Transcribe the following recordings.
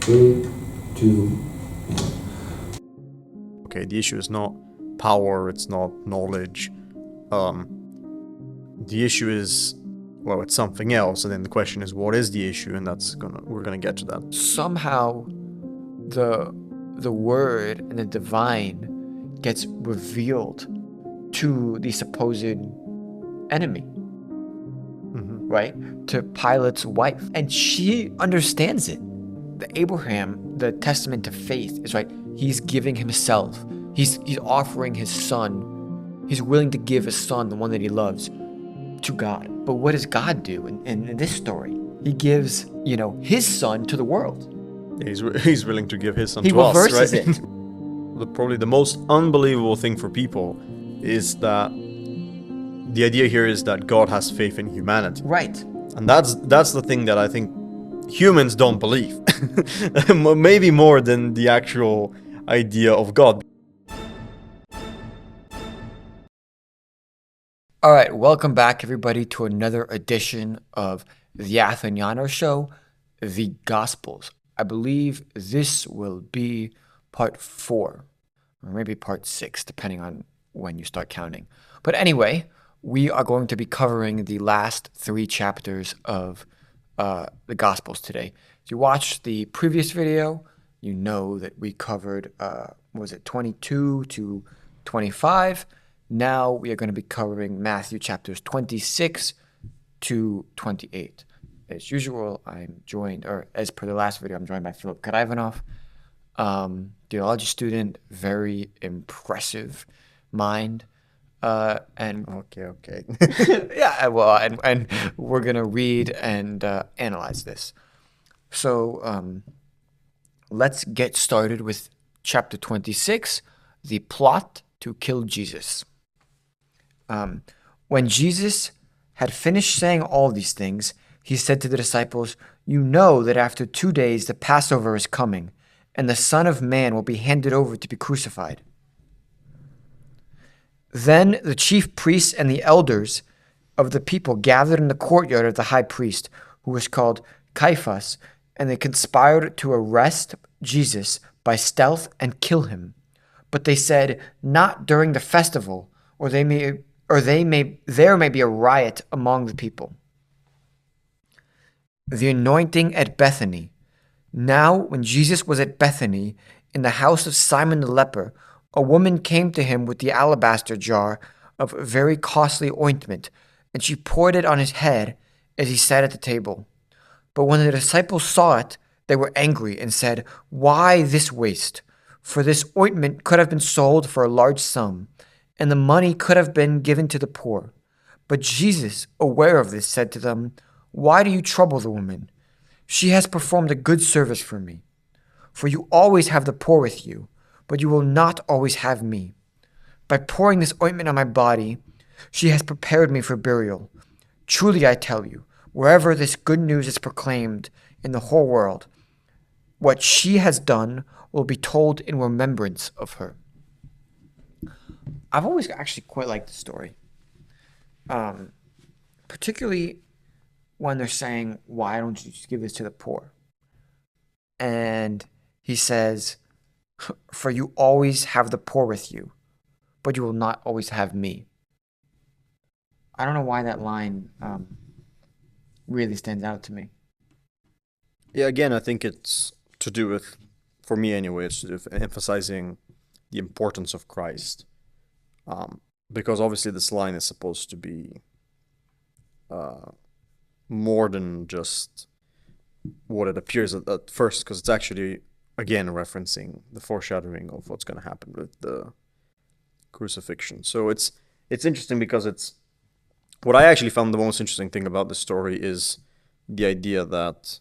3, 2. Okay, the issue is not power, it's not knowledge. The issue is, well, it's something else, and then the question is, what is the issue? And we're gonna get to that. Somehow, the word and the divine gets revealed to the supposed enemy, right? To Pilate's wife, and she understands it. The Abraham, the testament to faith, is right. He's giving himself. He's offering his son. He's willing to give his son, the one that he loves, to God. But what does God do in this story? He gives, his son to the world. He's willing to give his son He to us, reverses right? it. Probably the most unbelievable thing for people is that the idea here is that God has faith in humanity. Right. And that's the thing that I think humans don't believe. Maybe more than the actual idea of God. All right, welcome back, everybody, to another edition of the Atheniano Show, the Gospels. I believe this will be part 4, or maybe part 6, depending on when you start counting. But anyway, we are going to be covering the last 3 chapters of the Gospels today. If you watched the previous video, you know that we covered, 22 to 25. Now we are going to be covering Matthew chapters 26 to 28. As usual, I'm joined, or as per the last video, I'm joined by Philip Karaivanov, theology student, very impressive mind. And Okay. yeah, well, and we're going to read and analyze this. So let's get started with chapter 26, the plot to kill Jesus. When Jesus had finished saying all these things, he said to the disciples, "You know that after 2 days the Passover is coming, and the Son of Man will be handed over to be crucified." Then the chief priests and the elders of the people gathered in the courtyard of the high priest, who was called Caiaphas, and they conspired to arrest Jesus by stealth and kill him. But they said, "Not during the festival, or there may be a riot among the people." The anointing at Bethany. Now, when Jesus was at Bethany, in the house of Simon the leper, a woman came to him with the alabaster jar of very costly ointment, and she poured it on his head as he sat at the table. But when the disciples saw it, they were angry and said, "Why this waste? For this ointment could have been sold for a large sum, and the money could have been given to the poor." But Jesus, aware of this, said to them, "Why do you trouble the woman? She has performed a good service for me. For you always have the poor with you, but you will not always have me. By pouring this ointment on my body, she has prepared me for burial. Truly I tell you, wherever this good news is proclaimed in the whole world, what she has done will be told in remembrance of her." I've always actually quite liked the story, particularly when they're saying, "Why don't you just give this to the poor?" And he says, "For you always have the poor with you, but you will not always have me." I don't know why that line really stands out to me. Yeah, again, I think it's to do with, for me anyway, it's to do with emphasizing the importance of Christ. Because obviously this line is supposed to be more than just what it appears at first, because it's actually, again, referencing the foreshadowing of what's going to happen with the crucifixion. So it's interesting because it's what I actually found the most interesting thing about this story is the idea that,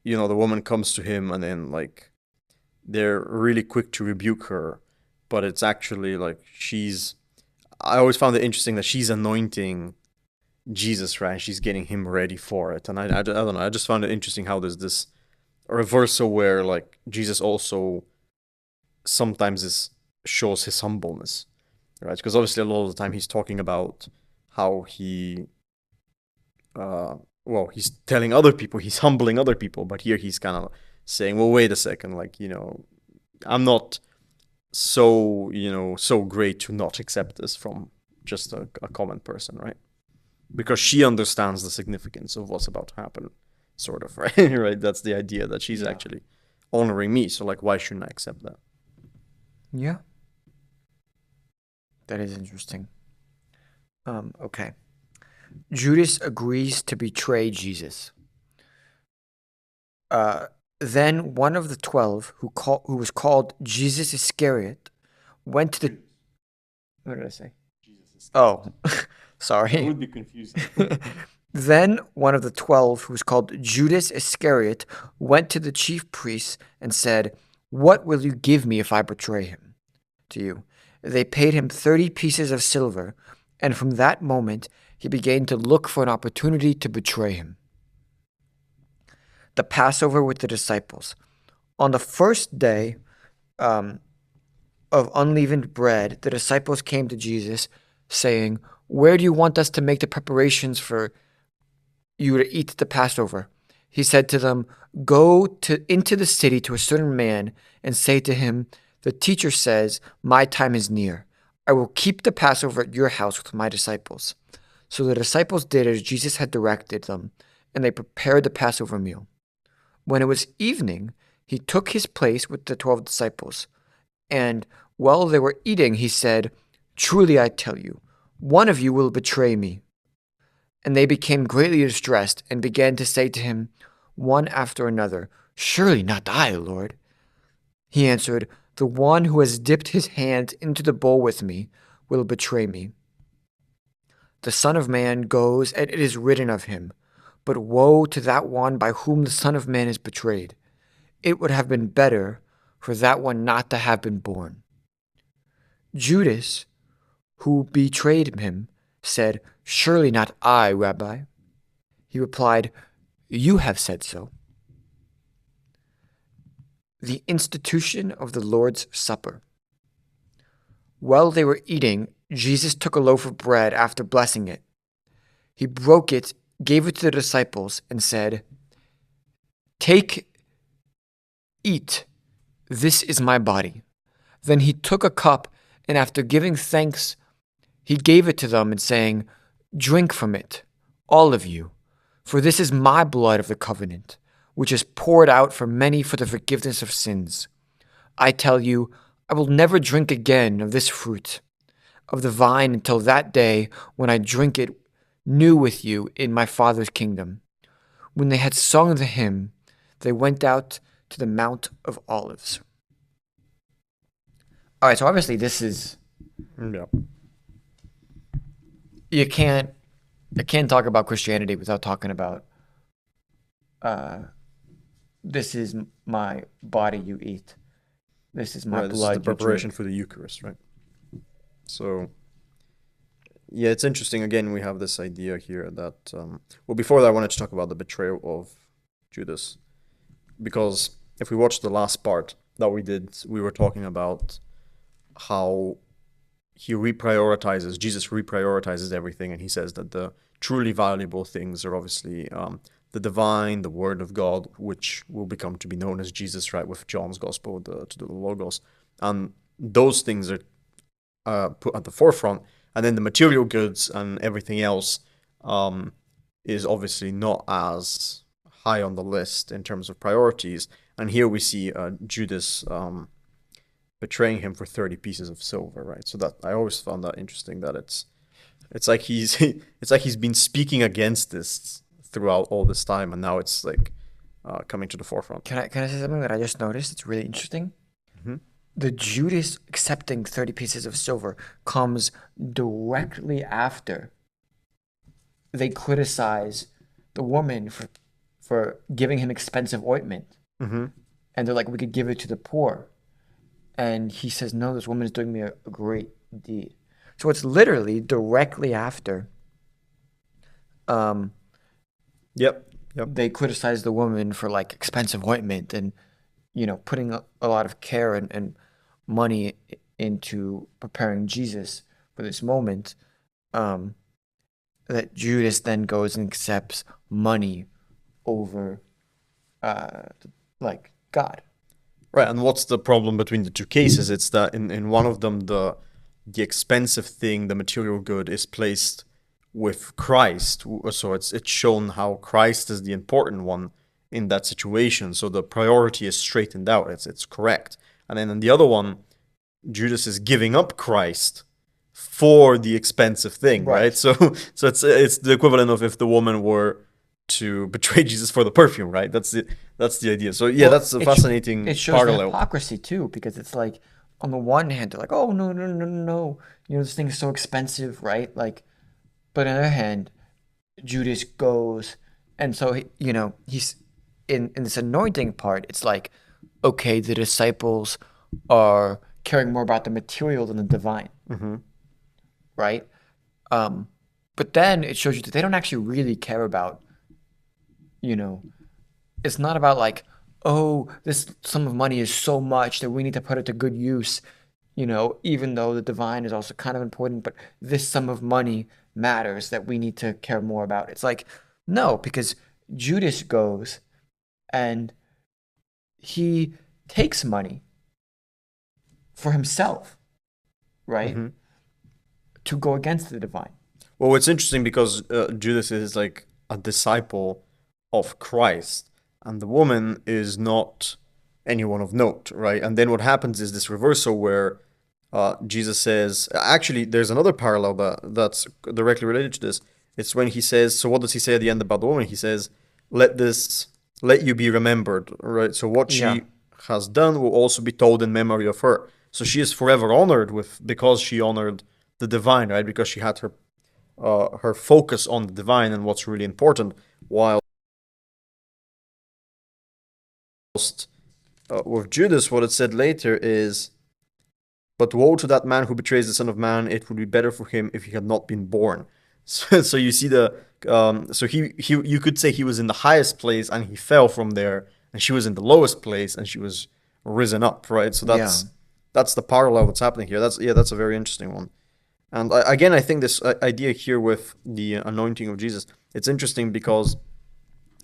the woman comes to him and then they're really quick to rebuke her, but it's actually I always found it interesting that she's anointing Jesus, right? She's getting him ready for it. And I don't know, I just found it interesting how there's this reversal where Jesus also sometimes shows his humbleness, right? Because obviously a lot of the time he's talking about how he's telling other people, he's humbling other people, but here he's kind of saying, well, wait a second, like, I'm not so, so great to not accept this from just a common person, right? Because she understands the significance of what's about to happen, sort of, right? Right? That's the idea, that she's actually honoring me. So, like, why shouldn't I accept that? Yeah. That is interesting. Okay. Judas agrees to betray Jesus. Then one of the 12, who was called Jesus Iscariot, went to the. What did I say? Oh, sorry. That would be confusing. Then one of the 12, who was called Judas Iscariot, went to the chief priests and said, "What will you give me if I betray him to you?" They paid him 30 pieces of silver, and from that moment he began to look for an opportunity to betray him. The Passover with the disciples. On the first day of unleavened bread, the disciples came to Jesus, saying, "Where do you want us to make the preparations for you to eat the Passover?" He said to them, "Go into the city to a certain man and say to him, 'The teacher says, my time is near. I will keep the Passover at your house with my disciples.'" So the disciples did as Jesus had directed them, and they prepared the Passover meal. When it was evening, he took his place with the 12 disciples. And while they were eating, he said, "Truly I tell you, one of you will betray me." And they became greatly distressed and began to say to him, one after another, "Surely not I, Lord." He answered, "The one who has dipped his hand into the bowl with me will betray me. The Son of Man goes, and it is written of him, but woe to that one by whom the Son of Man is betrayed. It would have been better for that one not to have been born." Judas, who betrayed him, said, "Surely not I, Rabbi." He replied, "You have said so." The institution of the Lord's Supper. While they were eating, Jesus took a loaf of bread after blessing it. He broke it, gave it to the disciples, and said, "Take, eat, this is my body." Then he took a cup, and after giving thanks, he gave it to them, and saying, "Drink from it, all of you, for this is my blood of the covenant, which is poured out for many for the forgiveness of sins. I tell you, I will never drink again of this fruit of the vine until that day when I drink it new with you in my Father's kingdom." When they had sung the hymn, they went out to the Mount of Olives. All right, so obviously this is, Yeah. I can't talk about Christianity without talking about this is my body you eat. This is my Right, this is blood the you preparation drink. for the Eucharist, right? So, yeah, it's interesting. Again, we have this idea here that, well, before that, I wanted to talk about the betrayal of Judas. Because if we watch the last part that we did, we were talking about how Jesus reprioritizes everything, and he says that the truly valuable things are obviously the divine, the Word of God, which will become to be known as Jesus, right, with John's Gospel, to the Logos. And those things are put at the forefront, and then the material goods and everything else is obviously not as high on the list in terms of priorities. And here we see Judas betraying him for 30 pieces of silver, right? So that I always found that interesting, that it's like he's it's like he's been speaking against this throughout all this time, and now it's like coming to the forefront. Can I say something that I just noticed? It's really interesting. Mm-hmm. The Judas accepting 30 pieces of silver comes directly after they criticize the woman for giving him expensive ointment. Mm-hmm. And they're like, "We could give it to the poor." And he says, "No, this woman is doing me a great deed." So it's literally directly after Yep. they criticize the woman for like expensive ointment and, putting a lot of care and money into preparing Jesus for this moment. That Judas then goes and accepts money over like God. Right, and what's the problem between the two cases? It's that in one of them, the expensive thing, the material good, is placed with Christ. So it's shown how Christ is the important one in that situation. So the priority is straightened out. It's correct. And then in the other one, Judas is giving up Christ for the expensive thing, right? Right. So it's the equivalent of if the woman were to betray Jesus for the perfume, right? That's the idea. So yeah, Well, that's a fascinating it shows the parallel. hypocrisy too, because it's like on the one hand they're like, oh no no no no no, this thing is so expensive, right? Like, but on the other hand, Judas goes, and so he's in this anointing part. It's like, okay, the disciples are caring more about the material than the divine, Mm-hmm. right? Um, but then it shows you that they don't actually really care about, you know, it's not about like, oh, this sum of money is so much that we need to put it to good use, even though the divine is also kind of important, but this sum of money matters that we need to care more about. It's like, no, because Judas goes and he takes money for himself, right? Mm-hmm. To go against the divine. Well, it's interesting because Judas is like a disciple of Christ, and the woman is not anyone of note, right? And then what happens is this reversal where Jesus says, actually, there's another parallel that's directly related to this. It's when he says, so what does he say at the end about the woman? He says, let this, let you be remembered, right? So what Yeah. she has done will also be told in memory of her. So she is forever honored because she honored the divine, right? Because she had her focus on the divine and what's really important, whilst with Judas, what it said later is, but woe to that man who betrays the Son of Man. It would be better for him if he had not been born. So you see so he you could say he was in the highest place and he fell from there, and she was in the lowest place and she was risen up, right? So Yeah. that's the parallel that's happening here. That's a very interesting one. And again, I think this idea here with the anointing of Jesus, it's interesting because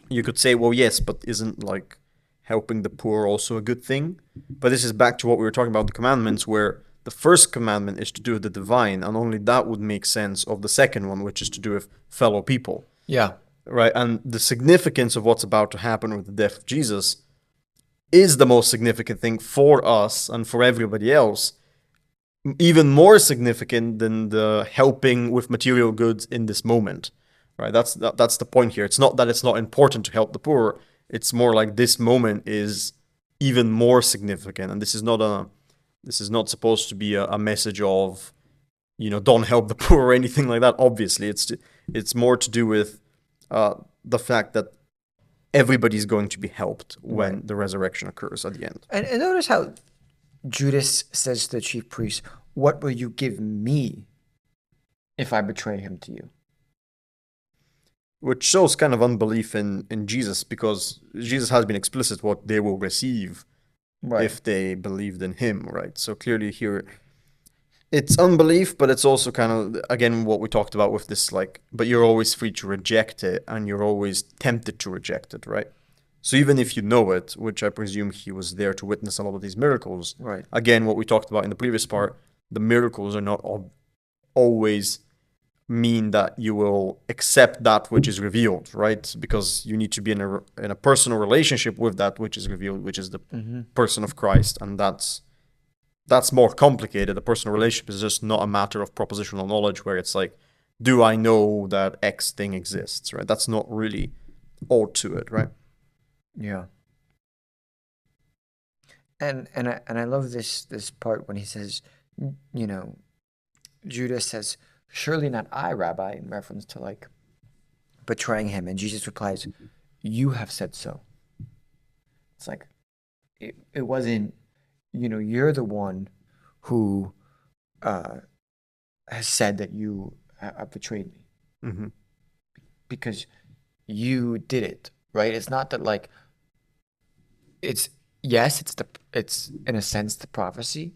you could say, well, yes, but isn't like helping the poor also a good thing? But this is back to what we were talking about, the commandments, where the first commandment is to do with the divine, and only that would make sense of the second one, which is to do with fellow people, Yeah. right? And the significance of what's about to happen with the death of Jesus is the most significant thing for us and for everybody else, even more significant than the helping with material goods in this moment, right? That's the point here. It's not that it's not important to help the poor. It's more like this moment is even more significant, and this is not supposed to be a message of don't help the poor or anything like that. Obviously, it's more to do with the fact that everybody's going to be helped when Right. the resurrection occurs at the end. And notice how Judas says to the chief priest, what will you give me if I betray him to you? Which shows kind of unbelief in Jesus, because Jesus has been explicit what they will receive Right. if they believed in him, right? So clearly here it's unbelief, but it's also kind of again what we talked about with this, like, but you're always free to reject it and you're always tempted to reject it, right? So even if you know it, which I presume he was there to witness a lot of these miracles, Right. again what we talked about in the previous part, the miracles are not always mean that you will accept that which is revealed, right? Because you need to be in a personal relationship with that which is revealed, which is the Mm-hmm. person of Christ, and that's more complicated. A personal relationship is just not a matter of propositional knowledge where it's like, do I know that X thing exists, right? That's not really all to it, right? Yeah. And I love this part when he says, you know, Judas says, surely not I, Rabbi, in reference to like betraying him. And Jesus replies, you have said so. It's like, it wasn't, you're the one who uh, has said that you have betrayed me Mm-hmm. because you did it, right? It's not that like, it's, yes, it's in a sense the prophecy,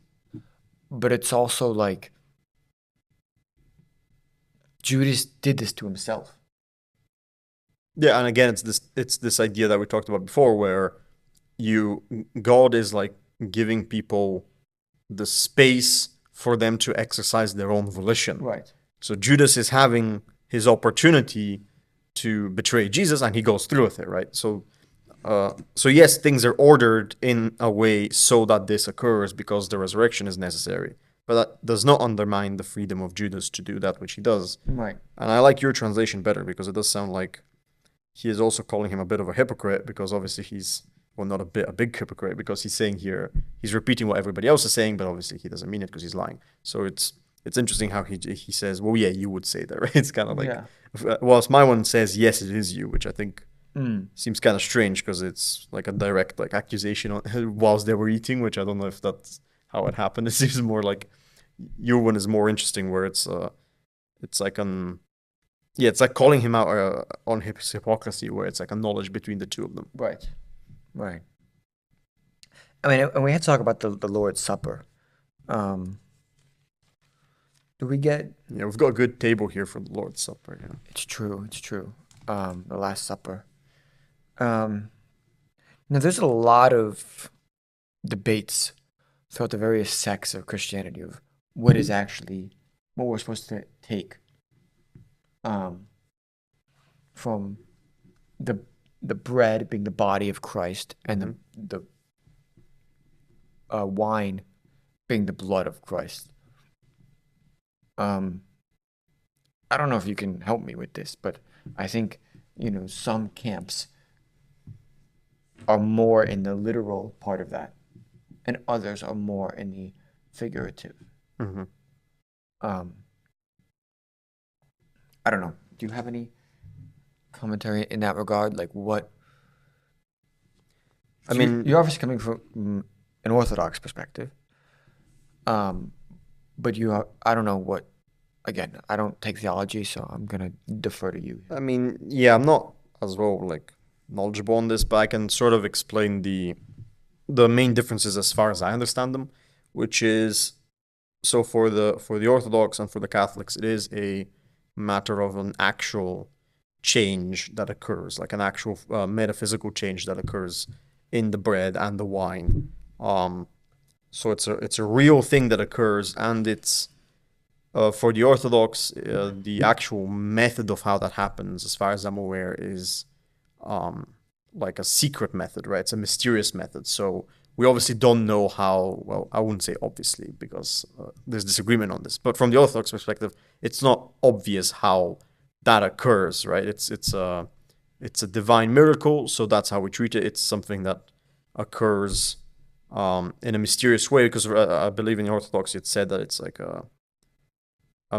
but it's also like Judas did this to himself. Yeah, and again, it's this idea that we talked about before, where God is like giving people the space for them to exercise their own volition. Right. So Judas is having his opportunity to betray Jesus, and he goes through with it, right? So yes, things are ordered in a way so that this occurs because the resurrection is necessary. But that does not undermine the freedom of Judas to do that which he does. Right. And I like your translation better because it does sound like he is also calling him a bit of a hypocrite, because obviously he's, well, not a big hypocrite, because he's saying here, he's repeating what everybody else is saying, but obviously he doesn't mean it because he's lying. So it's interesting how he says, well, yeah, you would say that, right? It's kind of like, Yeah. whilst my one says, yes, it is you, which I think Mm. seems kind of strange because it's like a direct like accusation on, whilst they were eating, which I don't know if that's how it happened. It seems more like your one is more interesting, where it's like it's like calling him out on his hypocrisy, where it's like a knowledge between the two of them. Right. Right. I mean, and we had to talk about the Lord's Supper. Um, do we get? Yeah, we've got a good table here for the Lord's Supper. Yeah. It's true. It's true. The Last Supper. Um, now, there's a lot of debates throughout the various sects of Christianity of what is actually what we're supposed to take um, from the the bread being the body of Christ and the wine being the blood of Christ. I don't know if you can help me with this, but I think some camps are more in the literal part of that, and others are more in the figurative. Mm-hmm. I don't know. Do you have any commentary in that regard? Like what? I So mean, you're obviously coming from an Orthodox perspective, but I don't know what. Again, I don't take theology, so I'm gonna defer to you. I mean, yeah, I'm not as well like knowledgeable on this, but I can sort of explain the main differences as far as I understand them, which is, so for the Orthodox and for the Catholics, it is a matter of an actual change that occurs, like an actual metaphysical change that occurs in the bread and the wine. So it's a real thing that occurs, and it's for the Orthodox, the actual method of how that happens, as far as I'm aware, is like a secret method, right? It's a mysterious method. So we obviously don't know how, well, I wouldn't say obviously, because there's disagreement on this. But from the Orthodox perspective, it's not obvious how that occurs, right? It's a divine miracle, so that's how we treat it. It's something that occurs in a mysterious way, because I believe in the Orthodox it's said that it's like a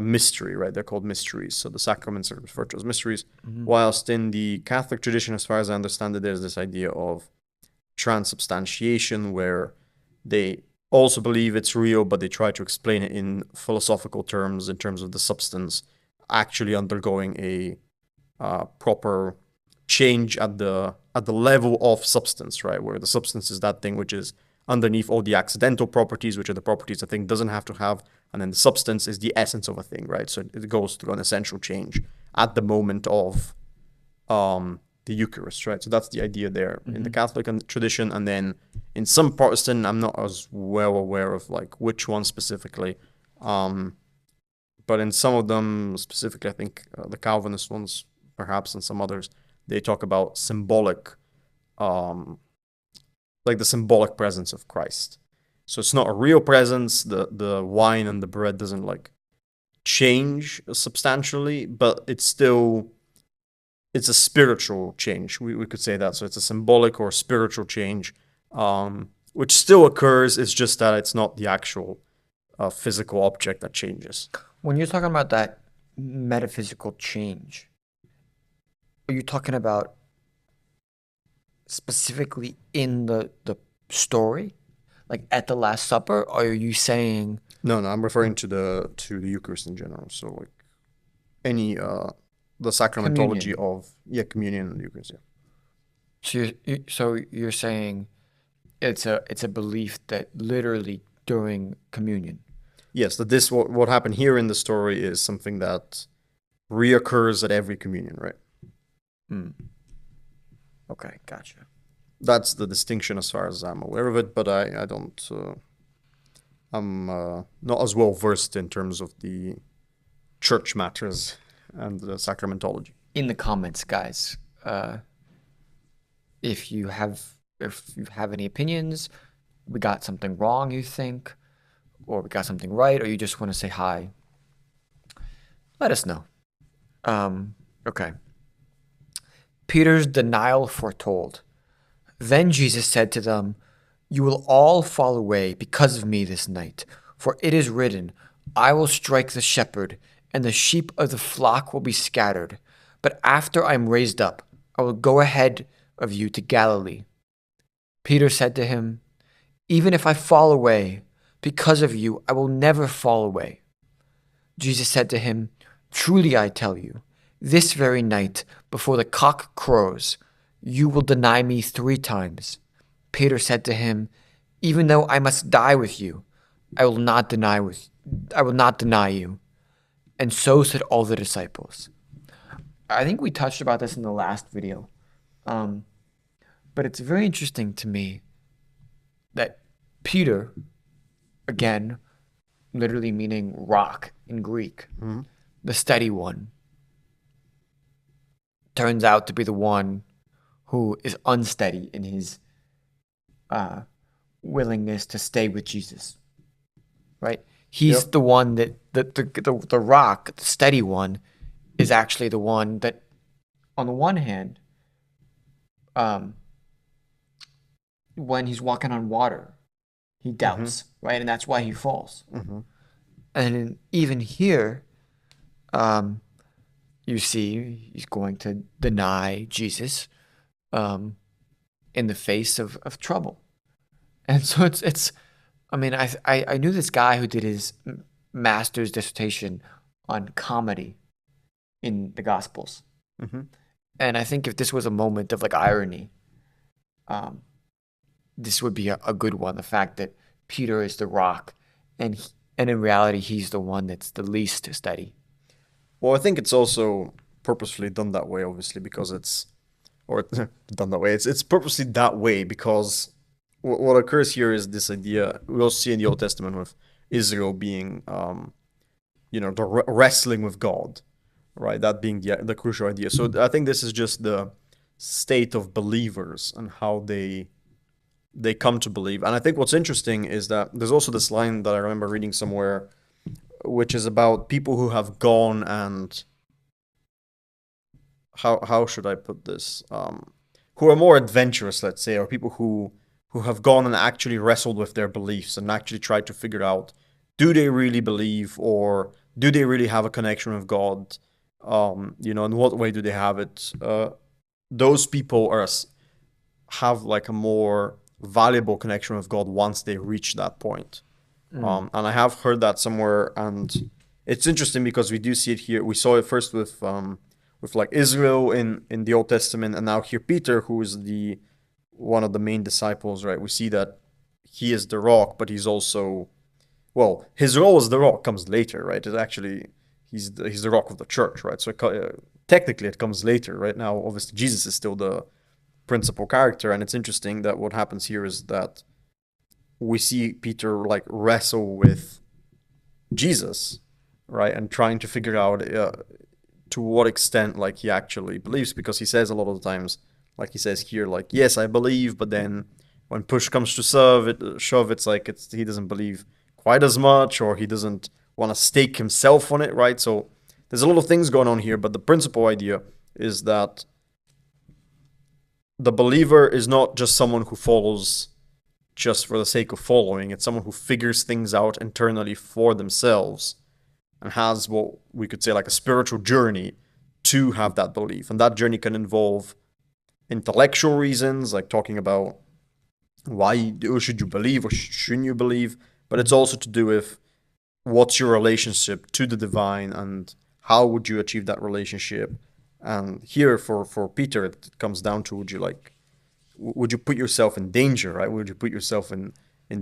mystery, right? They're called mysteries. So the sacraments are referred to as mysteries. Mm-hmm. Whilst in the Catholic tradition, as far as I understand it, there's this idea of transubstantiation, where they also believe it's real, but they try to explain it in philosophical terms, in terms of the substance actually undergoing a proper change at the level of substance, right? Where the substance is that thing which is underneath all the accidental properties, which are the properties a thing doesn't have to have, and then the substance is the essence of a thing, right? So it goes through an essential change at the moment of the Eucharist, right? So that's the idea there in the Catholic tradition. And then in some Protestant, I'm not as well aware of like which one specifically, but in some of them specifically, I think the Calvinist ones, perhaps, and some others, they talk about symbolic, like the symbolic presence of Christ. So it's not a real presence. The wine and the bread doesn't like change substantially, but it's a spiritual change. We could say that. So it's a symbolic or spiritual change, which still occurs. It's just that it's not the actual physical object that changes. When you're talking about that metaphysical change, are you talking about specifically in the story, like at the Last Supper, or are you saying? No, I'm referring to the Eucharist in general. So like any the sacramentology Communion. of communion and the Eucharist. Yeah. So you're saying it's a belief that literally during communion. Yes, that this what happened here in the story is something that reoccurs at every communion, right? Okay, gotcha. That's the distinction as far as I'm aware of it, but I don't. I'm not as well versed in terms of the church matters and the sacramentology. In the comments, guys, if you have any opinions, we got something wrong, you think, or we got something right, or you just want to say hi, let us know. Okay. Peter's denial foretold. Then Jesus said to them, "You will all fall away because of me this night, for it is written, I will strike the shepherd, and the sheep of the flock will be scattered. But after I am raised up, I will go ahead of you to Galilee." Peter said to him, "Even if I fall away, because of you, I will never fall away." Jesus said to him, "Truly I tell you, this very night, before the cock crows, you will deny me 3 times. Peter said to him, "Even though I must die with you, I will not deny you." And so said all the disciples. I think we touched about this in the last video. But it's very interesting to me that Peter, again, literally meaning rock in Greek, the steady one, turns out to be the one who is unsteady in his willingness to stay with Jesus, right? He's the one that the rock, the steady one, is actually the one that, on the one hand, when he's walking on water, he doubts, right? And that's why he falls. And even here, you see he's going to deny Jesus in the face of trouble. And so it's I mean, I knew this guy who did his master's dissertation on comedy in the Gospels. And I think if this was a moment of like irony, this would be a good one. The fact that Peter is the rock, and in reality, he's the one that's the least steady. Well, I think it's also purposefully done that way, obviously, because done that way. It's purposely that way because what occurs here is this idea we also see in the Old Testament with Israel being, the wrestling with God, right? That being the crucial idea. So I think this is just the state of believers and how they come to believe. And I think what's interesting is that there's also this line that I remember reading somewhere, which is about people who have gone and how should I put this? Who are more adventurous, let's say, or people who have gone and actually wrestled with their beliefs and actually tried to figure out, do they really believe, or do they really have a connection with God? In what way do they have it? Those people have like a more valuable connection with God once they reach that point. And I have heard that somewhere, and it's interesting because we do see it here. We saw it first with like Israel in the Old Testament, and now here Peter, who is one of the main disciples, right? We see that he is the rock, but he's also, well, his role as the rock comes later, right? It's actually he's the rock of the church, right? So technically it comes later, right? Now, obviously, Jesus is still the principal character, and it's interesting that what happens here is that we see Peter like wrestle with Jesus, right, and trying to figure out to what extent like he actually believes, because he says a lot of the times, like he says here, like, yes, I believe, but then when push comes to shove, it's like he doesn't believe quite as much, or he doesn't want to stake himself on it, right? So there's a lot of things going on here, but the principal idea is that the believer is not just someone who follows just for the sake of following. It's someone who figures things out internally for themselves and has what we could say like a spiritual journey to have that belief. And that journey can involve intellectual reasons, like talking about why should you believe or shouldn't you believe, but it's also to do with what's your relationship to the divine and how would you achieve that relationship. And here for Peter, it comes down to would you put yourself in danger, right? Would you put yourself in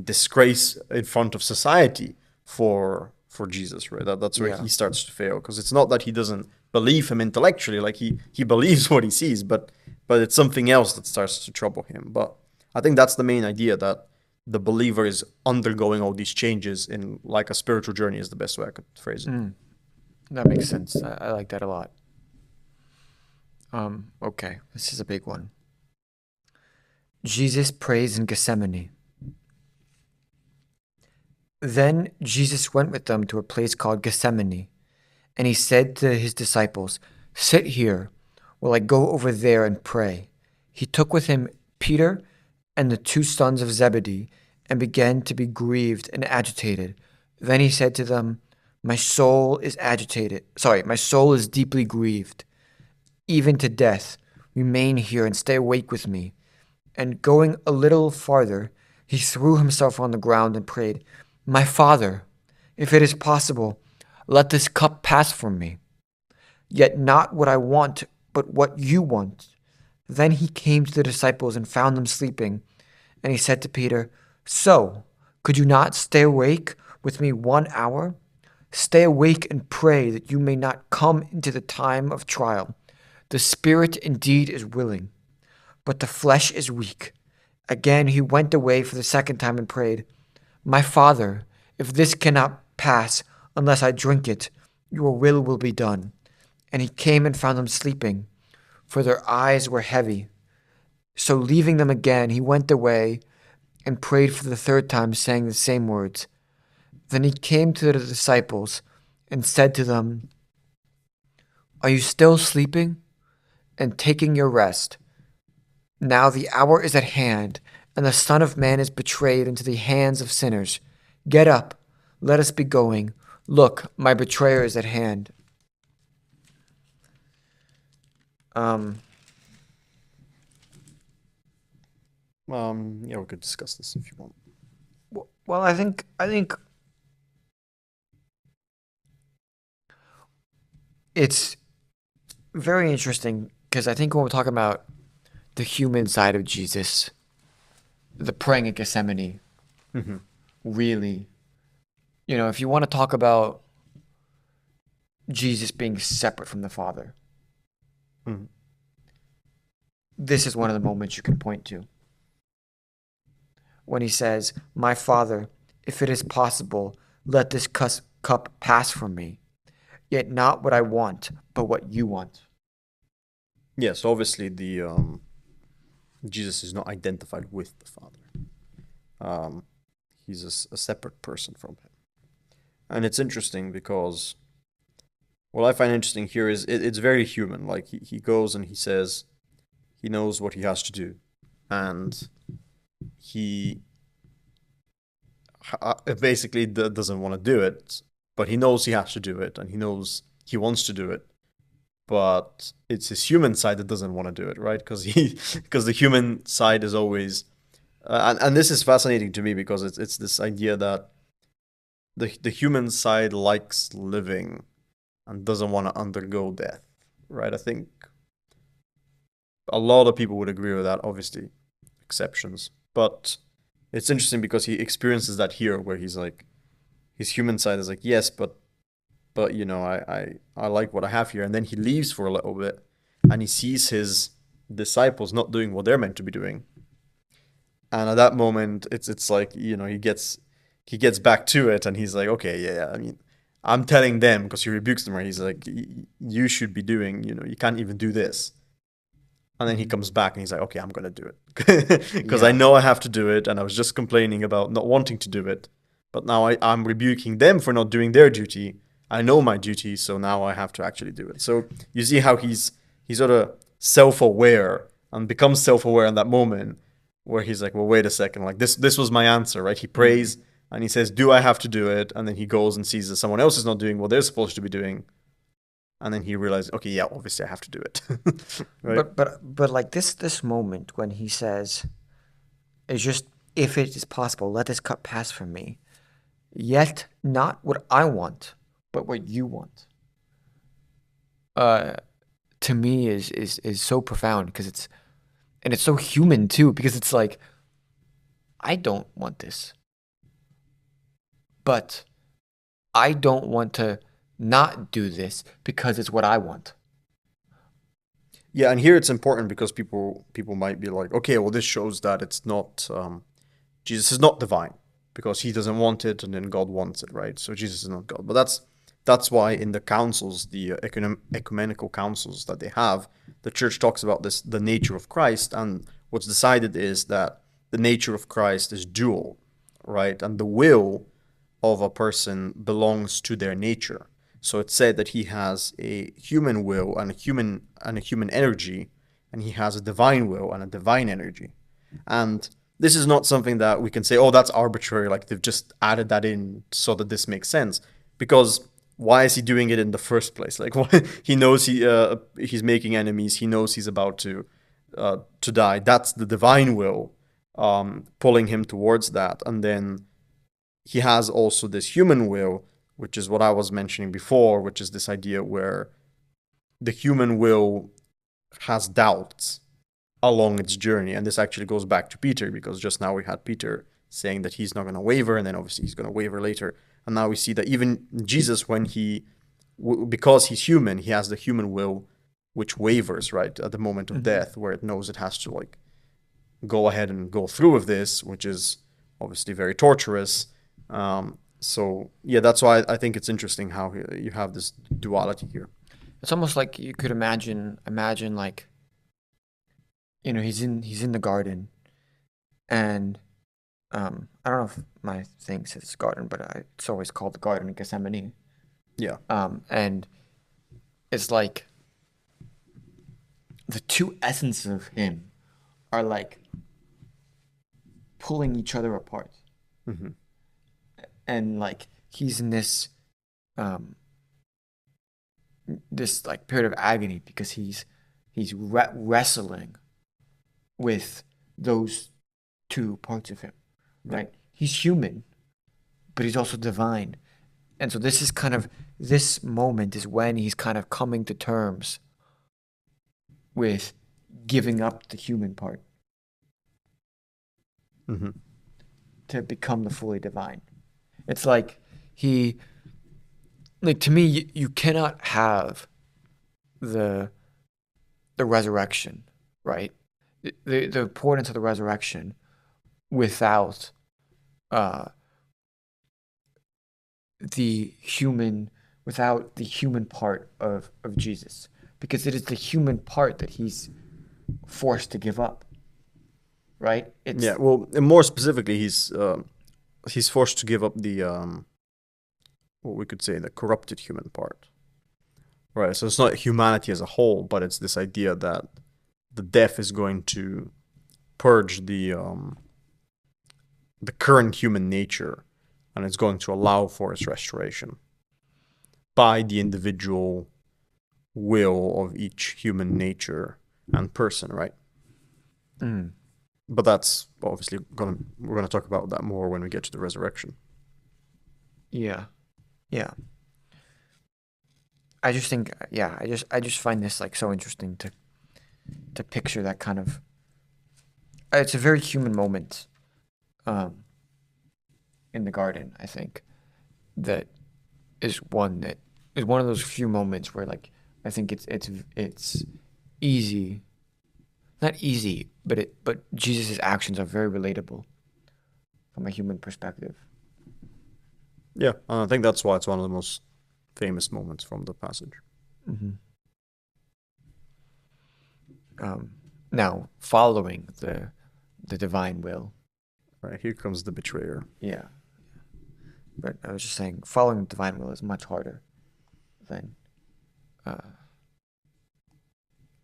disgrace in front of society for Jesus, right? That's where he starts to fail, because it's not that he doesn't believe him intellectually, like he believes what he sees, but but it's something else that starts to trouble him. But I think that's the main idea, that the believer is undergoing all these changes in like a spiritual journey is the best way I could phrase it. That makes sense. I like that a lot. Okay, this is a big one. Jesus prays in Gethsemane. Then Jesus went with them to a place called Gethsemane, and he said to his disciples, "Sit here while I go over there and pray." He took with him Peter and the two sons of Zebedee and began to be grieved and agitated. Then he said to them, My soul is deeply grieved, even to death. Remain here and stay awake with me. And going a little farther, he threw himself on the ground and prayed, My Father, if it is possible, let this cup pass from me. Yet not what I want, but what you want. Then he came to the disciples and found them sleeping. And he said to Peter, So, could you not stay awake with me 1 hour? Stay awake and pray that you may not come into the time of trial. The spirit indeed is willing, but the flesh is weak. Again he went away for the second time and prayed, My Father, if this cannot pass unless I drink it, your will be done. And he came and found them sleeping, for their eyes were heavy. So leaving them again, he went away and prayed for the third time, saying the same words. Then he came to the disciples and said to them, Are you still sleeping and taking your rest? Now the hour is at hand, and the Son of Man is betrayed into the hands of sinners. Get up, let us be going. Look, my betrayer is at hand. Yeah, we could discuss this if you want. Well, I think it's very interesting because I think when we're talking about the human side of Jesus, the praying at Gethsemane, really, if you want to talk about Jesus being separate from the Father, this is one of the moments you can point to. When he says, My Father, if it is possible, let this cup pass from me. Yet not what I want, but what you want. Yes, obviously the Jesus is not identified with the Father. He's a separate person from him. And it's interesting because what I find interesting here is it's very human. Like he goes and he says he knows what he has to do. And he basically doesn't want to do it, but he knows he has to do it, and he knows he wants to do it. But it's his human side that doesn't want to do it, right? Because the human side is always, and this is fascinating to me because it's this idea that the human side likes living and doesn't want to undergo death, right? I think a lot of people would agree with that, obviously, exceptions. But it's interesting because he experiences that here, where he's like, his human side is like, yes, but I like what I have here. And then he leaves for a little bit and he sees his disciples not doing what they're meant to be doing. And at that moment, it's like, he gets back to it and he's like, okay, yeah, I mean, I'm telling them, because he rebukes them, right? He's like, you should be doing, you can't even do this. And then he comes back and he's like, okay, I'm going to do it. Because I know I have to do it. And I was just complaining about not wanting to do it. But now I'm rebuking them for not doing their duty. I know my duty, so now I have to actually do it. So you see how he's sort of self-aware and becomes self-aware in that moment where he's like, well, wait a second. Like this was my answer, right? He prays and he says, do I have to do it? And then he goes and sees that someone else is not doing what they're supposed to be doing. And then he realized, okay, yeah, obviously I have to do it. Right? But like this moment when he says, it's just, if it is possible, let this cup pass from me. Yet not what I want, but what you want. To me is so profound because it's so human too, because it's like, I don't want this, but I don't want to not do this because it's what I want. Yeah, and here it's important because people might be like, okay, well, this shows that it's not Jesus is not divine because he doesn't want it, and then God wants it, right? So Jesus is not God. But that's why in the councils, the ecumenical councils that they have, the church talks about this, the nature of Christ, and what's decided is that the nature of Christ is dual, right? And the will of a person belongs to their nature. So it's said that he has a human will and a human energy, and he has a divine will and a divine energy. And this is not something that we can say, oh, that's arbitrary, like they've just added that in so that this makes sense. Because why is he doing it in the first place? Like, he knows he's making enemies. He knows he's about to die. That's the divine will pulling him towards that. And then he has also this human will, which is what I was mentioning before, which is this idea where the human will has doubts along its journey. And this actually goes back to Peter, because just now we had Peter saying that he's not going to waver, and then obviously he's going to waver later. And now we see that even Jesus, when because he's human, he has the human will which wavers, right, at the moment of death, where it knows it has to like go ahead and go through with this, which is obviously very torturous. So yeah, that's why I think it's interesting how you have this duality here. It's almost like you could imagine like, he's in the garden, and I don't know if my thing says garden, but it's always called the Garden of Gethsemane. Yeah. And it's like the two essences of him are like pulling each other apart. Mm-hmm. And like he's in this this like period of agony because he's wrestling with those two parts of him, right? He's human, but he's also divine. And so this moment is when he's kind of coming to terms with giving up the human part to become the fully divine. It's like to me, you cannot have the resurrection, right? The importance of the resurrection without the human part of Jesus, because it is the human part that he's forced to give up, right? Yeah, well, and more specifically, he's forced to give up the what we could say the corrupted human part, right? So it's not humanity as a whole, but it's this idea that the death is going to purge the current human nature, and it's going to allow for its restoration by the individual will of each human nature and person, right? But that's obviously we're gonna talk about that more when we get to the resurrection. Yeah. I just think, I just find this like so interesting to picture that kind of. It's a very human moment, in the garden. I think that is one of those few moments where like I think it's easy, not easy, but Jesus' actions are very relatable from a human perspective. Yeah, I think that's why it's one of the most famous moments from the passage. Now, following the divine will. Right, here comes the betrayer. Yeah. But I was just saying, following the divine will is much harder than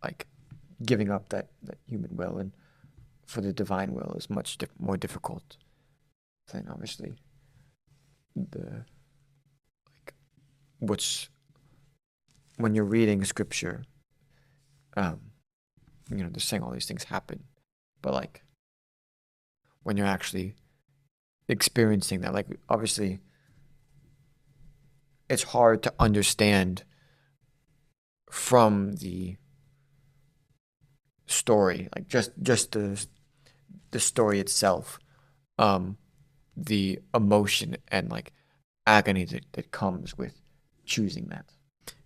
like giving up that human will, and for the divine will is much more difficult than obviously the like what's when you're reading scripture, they're saying all these things happen, but like when you're actually experiencing that, like obviously it's hard to understand from the story, like just the story itself, the emotion and like agony that comes with choosing that.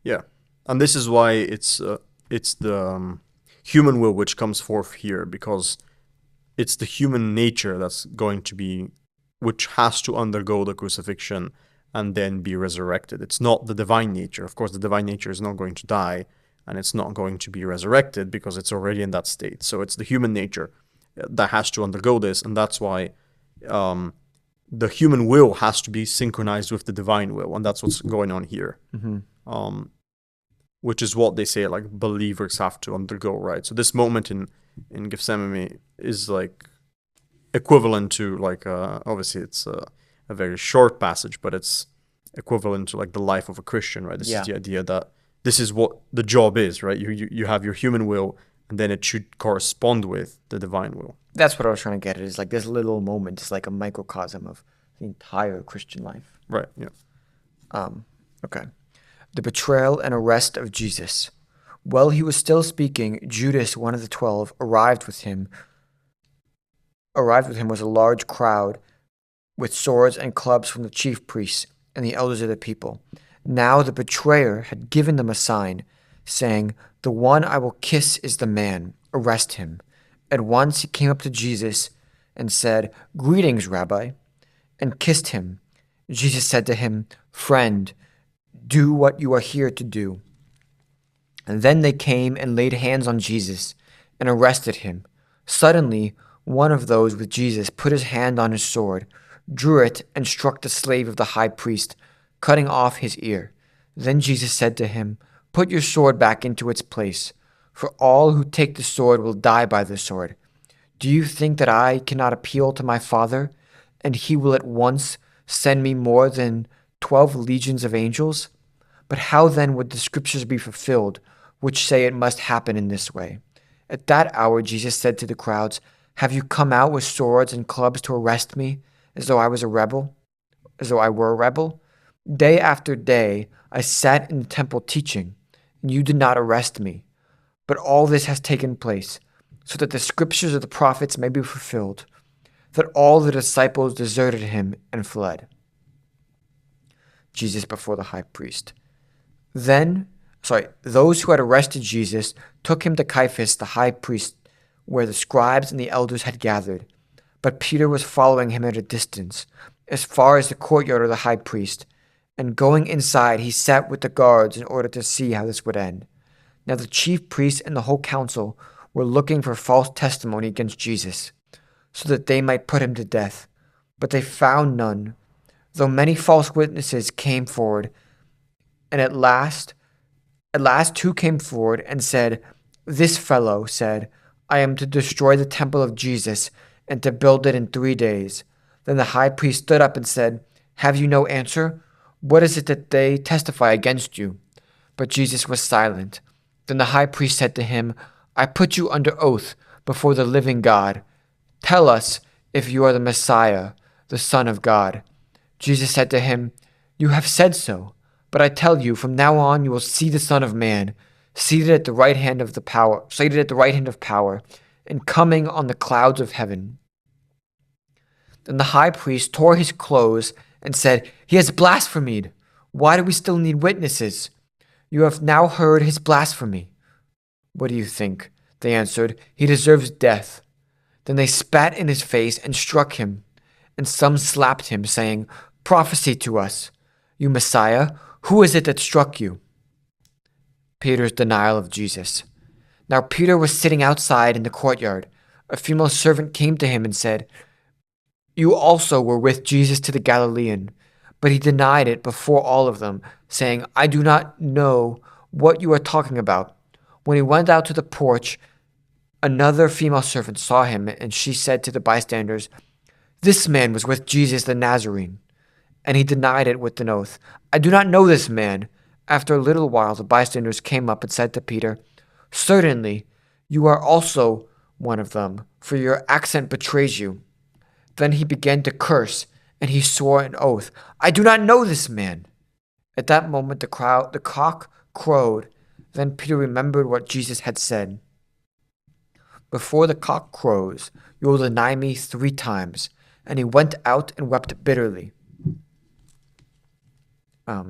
Yeah, and this is why it's the human will which comes forth here, because it's the human nature that's going to be, which has to undergo the crucifixion and then be resurrected. It's not the divine nature. Of course, the divine nature is not going to die, and it's not going to be resurrected because it's already in that state. So it's the human nature that has to undergo this, and that's why the human will has to be synchronized with the divine will, and that's what's going on here. Which is what they say, like, believers have to undergo, right? So this moment in Gethsemane is like equivalent to, like, obviously it's a very short passage, but it's equivalent to like the life of a Christian, right? This is the idea that this is what the job is, right? You have your human will, and then it should correspond with the divine will. That's what I was trying to get at, is like this little moment is like a microcosm of the entire Christian life. Right, yeah. Okay. The betrayal and arrest of Jesus. While he was still speaking, Judas, one of the 12, arrived with him was a large crowd with swords and clubs from the chief priests and the elders of the people. Now the betrayer had given them a sign, saying, "The one I will kiss is the man. Arrest him." At once he came up to Jesus and said, "Greetings, Rabbi," and kissed him. Jesus said to him, "Friend, do what you are here to do." And then they came and laid hands on Jesus and arrested him. Suddenly, one of those with Jesus put his hand on his sword, drew it, and struck the slave of the high priest, cutting off his ear. Then Jesus said to him, "Put your sword back into its place, for all who take the sword will die by the sword. Do you think that I cannot appeal to my Father, and he will at once send me more than 12 legions of angels? But how then would the scriptures be fulfilled, which say it must happen in this way?" At that hour Jesus said to the crowds, "Have you come out with swords and clubs to arrest me, as though I were a rebel? Day after day I sat in the temple teaching, and you did not arrest me. But all this has taken place, so that the scriptures of the prophets may be fulfilled, that all the disciples deserted him and fled." Jesus before the high priest. Those who had arrested Jesus took him to Caiaphas the high priest, where the scribes and the elders had gathered. But Peter was following him at a distance, as far as the courtyard of the high priest, and going inside he sat with the guards in order to see how this would end. Now the chief priests and the whole council were looking for false testimony against Jesus, so that they might put him to death. But they found none, though many false witnesses came forward. And at last 2 came forward and said, "This fellow said, I am to destroy the temple of Jesus and to build it in 3 days." Then the high priest stood up and said, "Have you no answer? What is it that they testify against you?" But Jesus was silent. Then the high priest said to him, "I put you under oath before the living God. Tell us if you are the Messiah, the Son of God." Jesus said to him, "You have said so. But I tell you, from now on you will see the Son of Man seated at the right hand of power, and coming on the clouds of heaven." Then the high priest tore his clothes and said, "He has blasphemed. Why do we still need witnesses? You have now heard his blasphemy. What do you think?" They answered, "He deserves death." Then they spat in his face and struck him, and some slapped him, saying, "Prophesy to us, you Messiah, who is it that struck you?" Peter's denial of Jesus. Now Peter was sitting outside in the courtyard. A female servant came to him and said, "You also were with Jesus to the Galilean." But he denied it before all of them, saying, "I do not know what you are talking about." When he went out to the porch, another female servant saw him, and she said to the bystanders, "This man was with Jesus the Nazarene." And he denied it with an oath, "I do not know this man." After a little while, the bystanders came up and said to Peter, "Certainly, you are also one of them, for your accent betrays you." Then he began to curse, and he swore an oath, "I do not know this man." At that moment, the cock crowed. Then Peter remembered what Jesus had said, "Before the cock crows, you will deny me 3 times." And he went out and wept bitterly.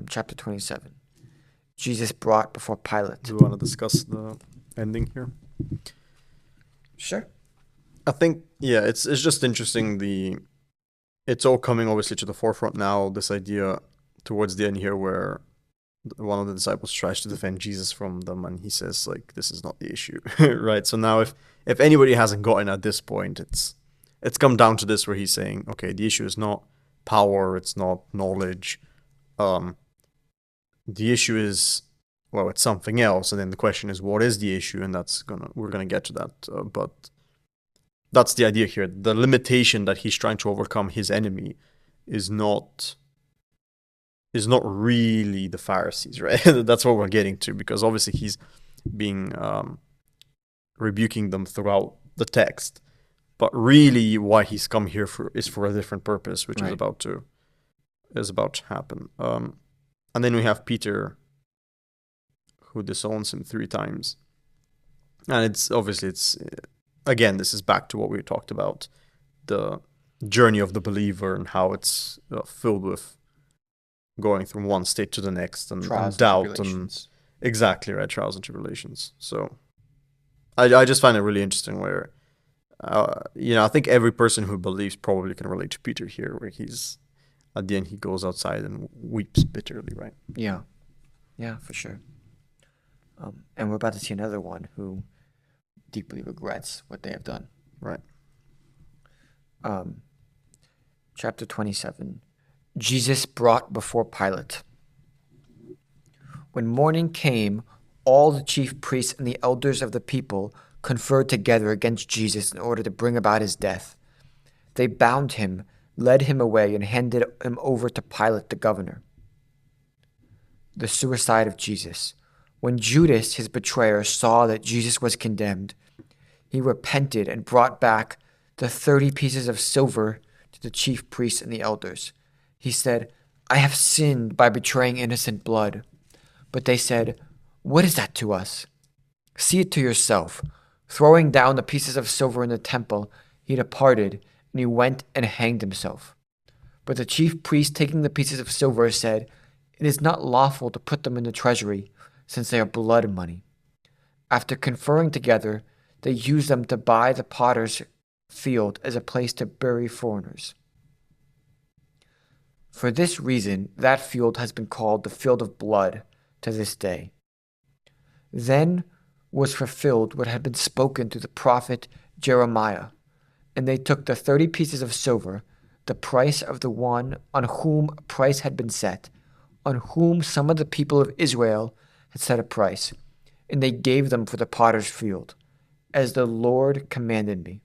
Chapter 27. Jesus brought before Pilate. Do you want to discuss the ending here? Sure. I think, yeah, it's just interesting. It's all coming obviously to the forefront now. This idea towards the end here, where one of the disciples tries to defend Jesus from them, and he says like, "This is not the issue," right? So now, if anybody hasn't gotten at this point, it's come down to this, where he's saying, okay, the issue is not power, it's not knowledge, the issue is, well, it's something else, and then the question is, what is the issue? And we're gonna get to that, but that's the idea here. The limitation that he's trying to overcome his enemy is not really the Pharisees, right? That's what we're getting to, because obviously he's being rebuking them throughout the text, but really why he's come here is for a different purpose, which Right. is about to happen. And then we have Peter, who disowns him 3 times, and it's again, this is back to what we talked about, the journey of the believer and how it's filled with going from one state to the next, and doubt, and tribulations. exactly right, trials and tribulations. So I just find it really interesting where I think every person who believes probably can relate to Peter here, where he's at the end he goes outside and weeps bitterly, right? Yeah. Yeah, for sure. And we're about to see another one who deeply regrets what they have done. Right. Chapter 27. Jesus brought before Pilate. When morning came, all the chief priests and the elders of the people conferred together against Jesus in order to bring about his death. They bound him, led him away, and handed him over to Pilate the governor. The suicide of Jesus. When Judas, his betrayer, saw that Jesus was condemned, he repented and brought back the 30 pieces of silver to the chief priests and the elders. He said, "I have sinned by betraying innocent blood." But they said, "What is that to us? See it to yourself." Throwing down the pieces of silver in the temple, he departed, and he went and hanged himself. But the chief priest, taking the pieces of silver, said, "It is not lawful to put them in the treasury, since they are blood money." After conferring together, they used them to buy the potter's field as a place to bury foreigners. For this reason, that field has been called the field of blood to this day. Then was fulfilled what had been spoken through the prophet Jeremiah, and they took the 30 pieces of silver, the price of the one on whom a price had been set, on whom some of the people of Israel had set a price, and they gave them for the potter's field, as the Lord commanded me.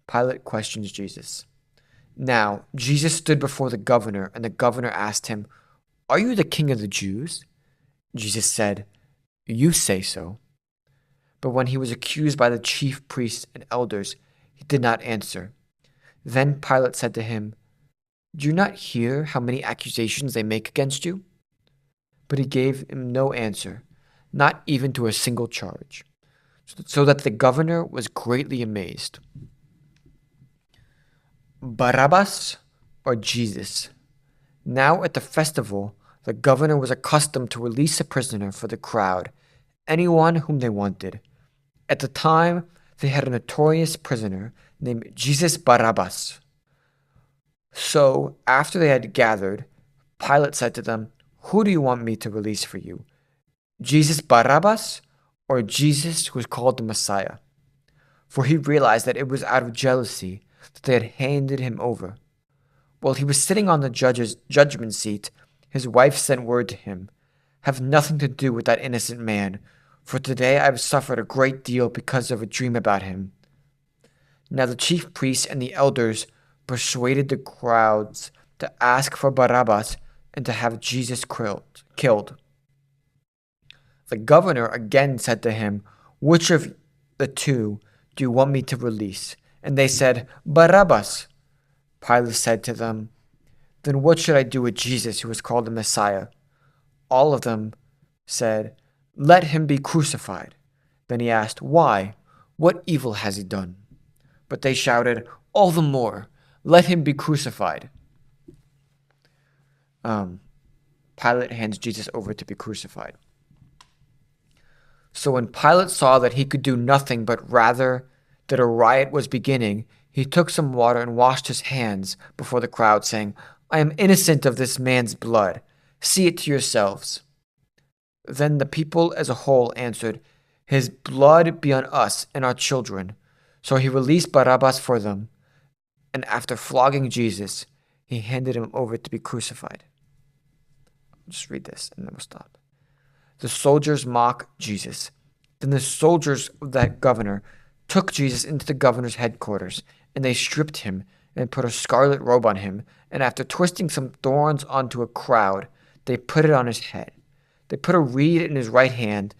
Pilate questions Jesus. Now, Jesus stood before the governor, and the governor asked him, "Are you the king of the Jews?" Jesus said, "You say so." But when he was accused by the chief priests and elders, he did not answer. Then Pilate said to him, "Do you not hear how many accusations they make against you?" But he gave him no answer, not even to a single charge, so that the governor was greatly amazed. Barabbas or Jesus? Now at the festival, the governor was accustomed to release a prisoner for the crowd, anyone whom they wanted. At the time, they had a notorious prisoner named Jesus Barabbas. So, after they had gathered, Pilate said to them, "Who do you want me to release for you? Jesus Barabbas or Jesus who is called the Messiah?" For he realized that it was out of jealousy that they had handed him over. While he was sitting on the judge's judgment seat, his wife sent word to him, "Have nothing to do with that innocent man, for today I have suffered a great deal because of a dream about him." Now the chief priests and the elders persuaded the crowds to ask for Barabbas and to have Jesus killed. The governor again said to him, "Which of the two do you want me to release?" And they said, "Barabbas." Pilate said to them, "Then what should I do with Jesus who is called the Messiah?" All of them said, "Let him be crucified." Then he asked, "Why? What evil has he done?" But they shouted, "All the more, let him be crucified." Pilate hands Jesus over to be crucified. So when Pilate saw that he could do nothing, but rather that a riot was beginning, he took some water and washed his hands before the crowd, saying, I am innocent of this man's blood. See it to yourselves. Then the people as a whole answered, His blood be on us and our children. So he released Barabbas for them, and after flogging Jesus, he handed him over to be crucified. I'll just read this and then we'll stop. The soldiers mock Jesus. Then the soldiers of that governor took Jesus into the governor's headquarters, and they stripped him and put a scarlet robe on him, and after twisting some thorns onto a crowd, they put it on his head. They put a reed in his right hand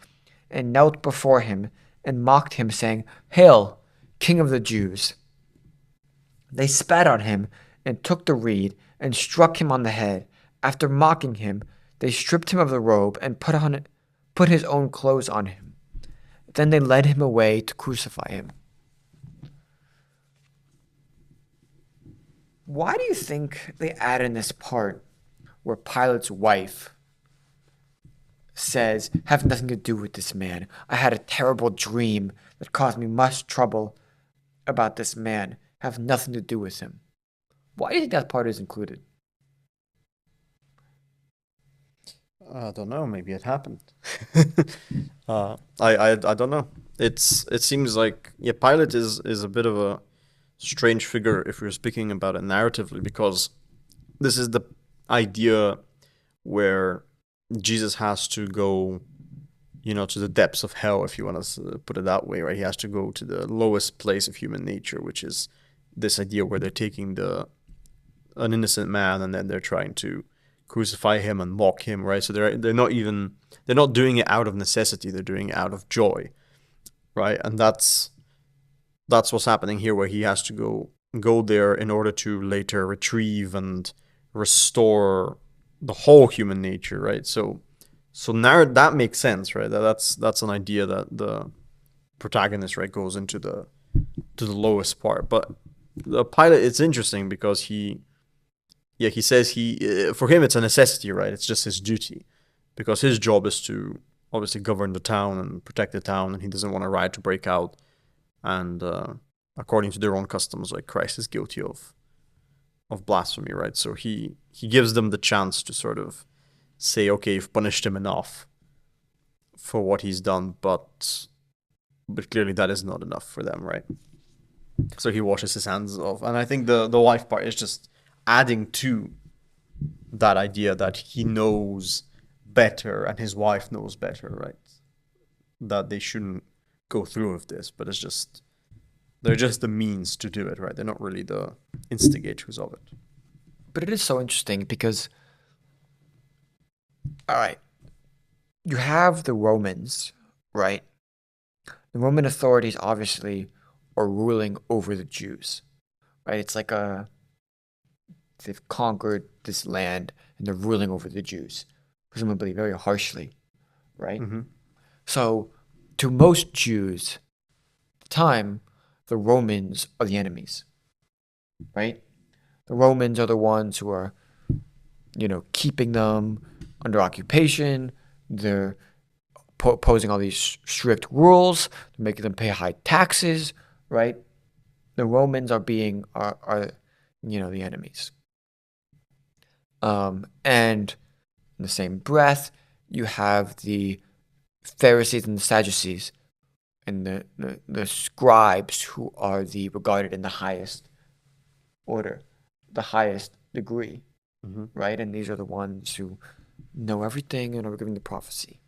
and knelt before him and mocked him, saying, Hail, King of the Jews! They spat on him and took the reed and struck him on the head. After mocking him, they stripped him of the robe and put his own clothes on him. Then they led him away to crucify him. Why do you think they add in this part where Pilate's wife says, have nothing to do with this man? I had a terrible dream that caused me much trouble about this man. Have nothing to do with him. Why do you think that part is included? I don't know. Maybe it happened. I don't know. It seems like Pilate is a bit of a strange figure if we're speaking about it narratively, because this is the idea where Jesus has to go, to the depths of hell, if you want to put it that way, right? He has to go to the lowest place of human nature, which is this idea where they're taking an innocent man and then they're trying to crucify him and mock him, right? So they're not doing it out of necessity, they're doing it out of joy, right? And that's what's happening here, where he has to go there in order to later retrieve and restore the whole human nature, right? So now that makes sense, right? That's an idea that the protagonist, right, goes into the lowest part. But the Pilate, it's interesting because he says for him it's a necessity, right? It's just his duty, because his job is to obviously govern the town and protect the town, and he doesn't want a riot to break out. And according to their own customs, like, Christ is guilty of blasphemy, right? So he gives them the chance to sort of say, okay, you've punished him enough for what he's done, but clearly that is not enough for them, right? So he washes his hands off. And I think the wife part is just adding to that idea that he knows better and his wife knows better, right? That they shouldn't go through with this, but they're just the means to do it, right? They're not really the instigators of it. But it is so interesting because, all right, you have the Romans, right? The Roman authorities obviously are ruling over the Jews, right? It's like they've conquered this land and they're ruling over the Jews, presumably very harshly, right? Mm-hmm. So to most Jews at the time, the Romans are the enemies, right? The Romans are the ones who are, keeping them under occupation. They're posing all these strict rules, making them pay high taxes, right? The Romans are the enemies. And in the same breath, you have the Pharisees and the Sadducees and the scribes, who are regarded in the highest order, the highest degree, Mm-hmm. right? And these are the ones who know everything and are giving the prophecy.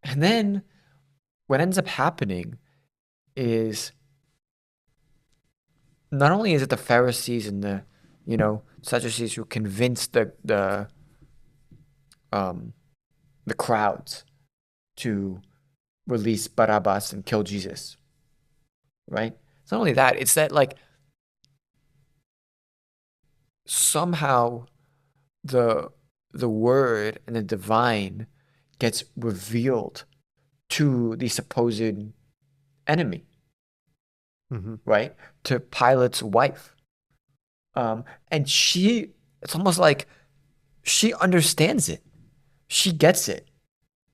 And then what ends up happening is not only is it the Pharisees and the Sadducees who convince the crowds to release Barabbas and kill Jesus, right? It's not only that, it's that, like, somehow the word and the divine gets revealed to the supposed enemy, Mm-hmm. right? To Pilate's wife. And it's almost like she understands it. She gets it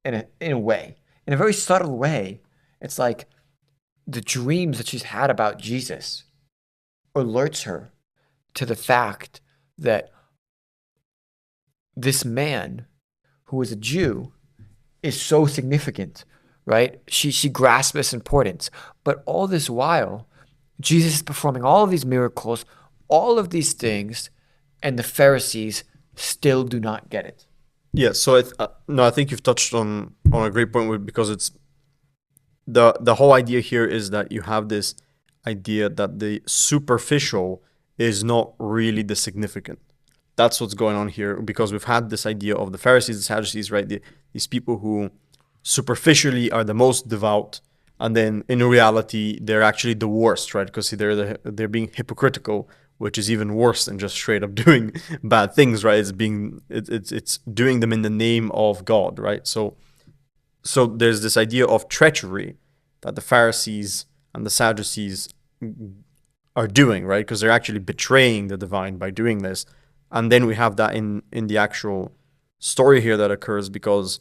in a way. in a very subtle way, it's like the dreams that she's had about Jesus alerts her to the fact that this man who is a Jew is so significant, right? She grasps this importance. But all this while, Jesus is performing all of these miracles, all of these things, and the Pharisees still do not get it. Yeah, so I think you've touched on a great point because it's the whole idea here is that you have this idea that the superficial is not really the significant. That's what's going on here, because we've had this idea of the Pharisees, the Sadducees, right? These people who superficially are the most devout, and then in reality they're actually the worst, right? Because they're being hypocritical, which is even worse than just straight up doing bad things, right? It's doing them in the name of God, right? So there's this idea of treachery that the Pharisees and the Sadducees are doing, right? Because they're actually betraying the divine by doing this. And then we have that in the actual story here that occurs, because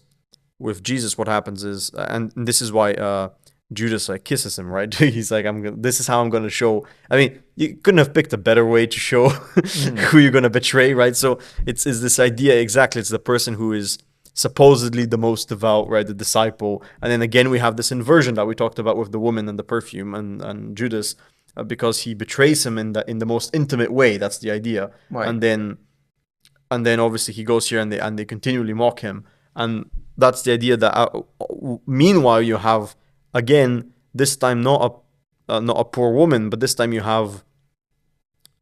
with Jesus, what happens is, and this is why Judas kisses him, right? He's like, this is how I'm going to show. I mean, you couldn't have picked a better way to show who you're going to betray, right? So it's this idea, exactly. It's the person who is supposedly the most devout, right? The disciple. And then again, we have this inversion that we talked about with the woman and the perfume and Judas, because he betrays him in the most intimate way. That's the idea. Right. And then obviously he goes here and they continually mock him. And that's the idea that meanwhile you have, again, this time not a poor woman, but this time you have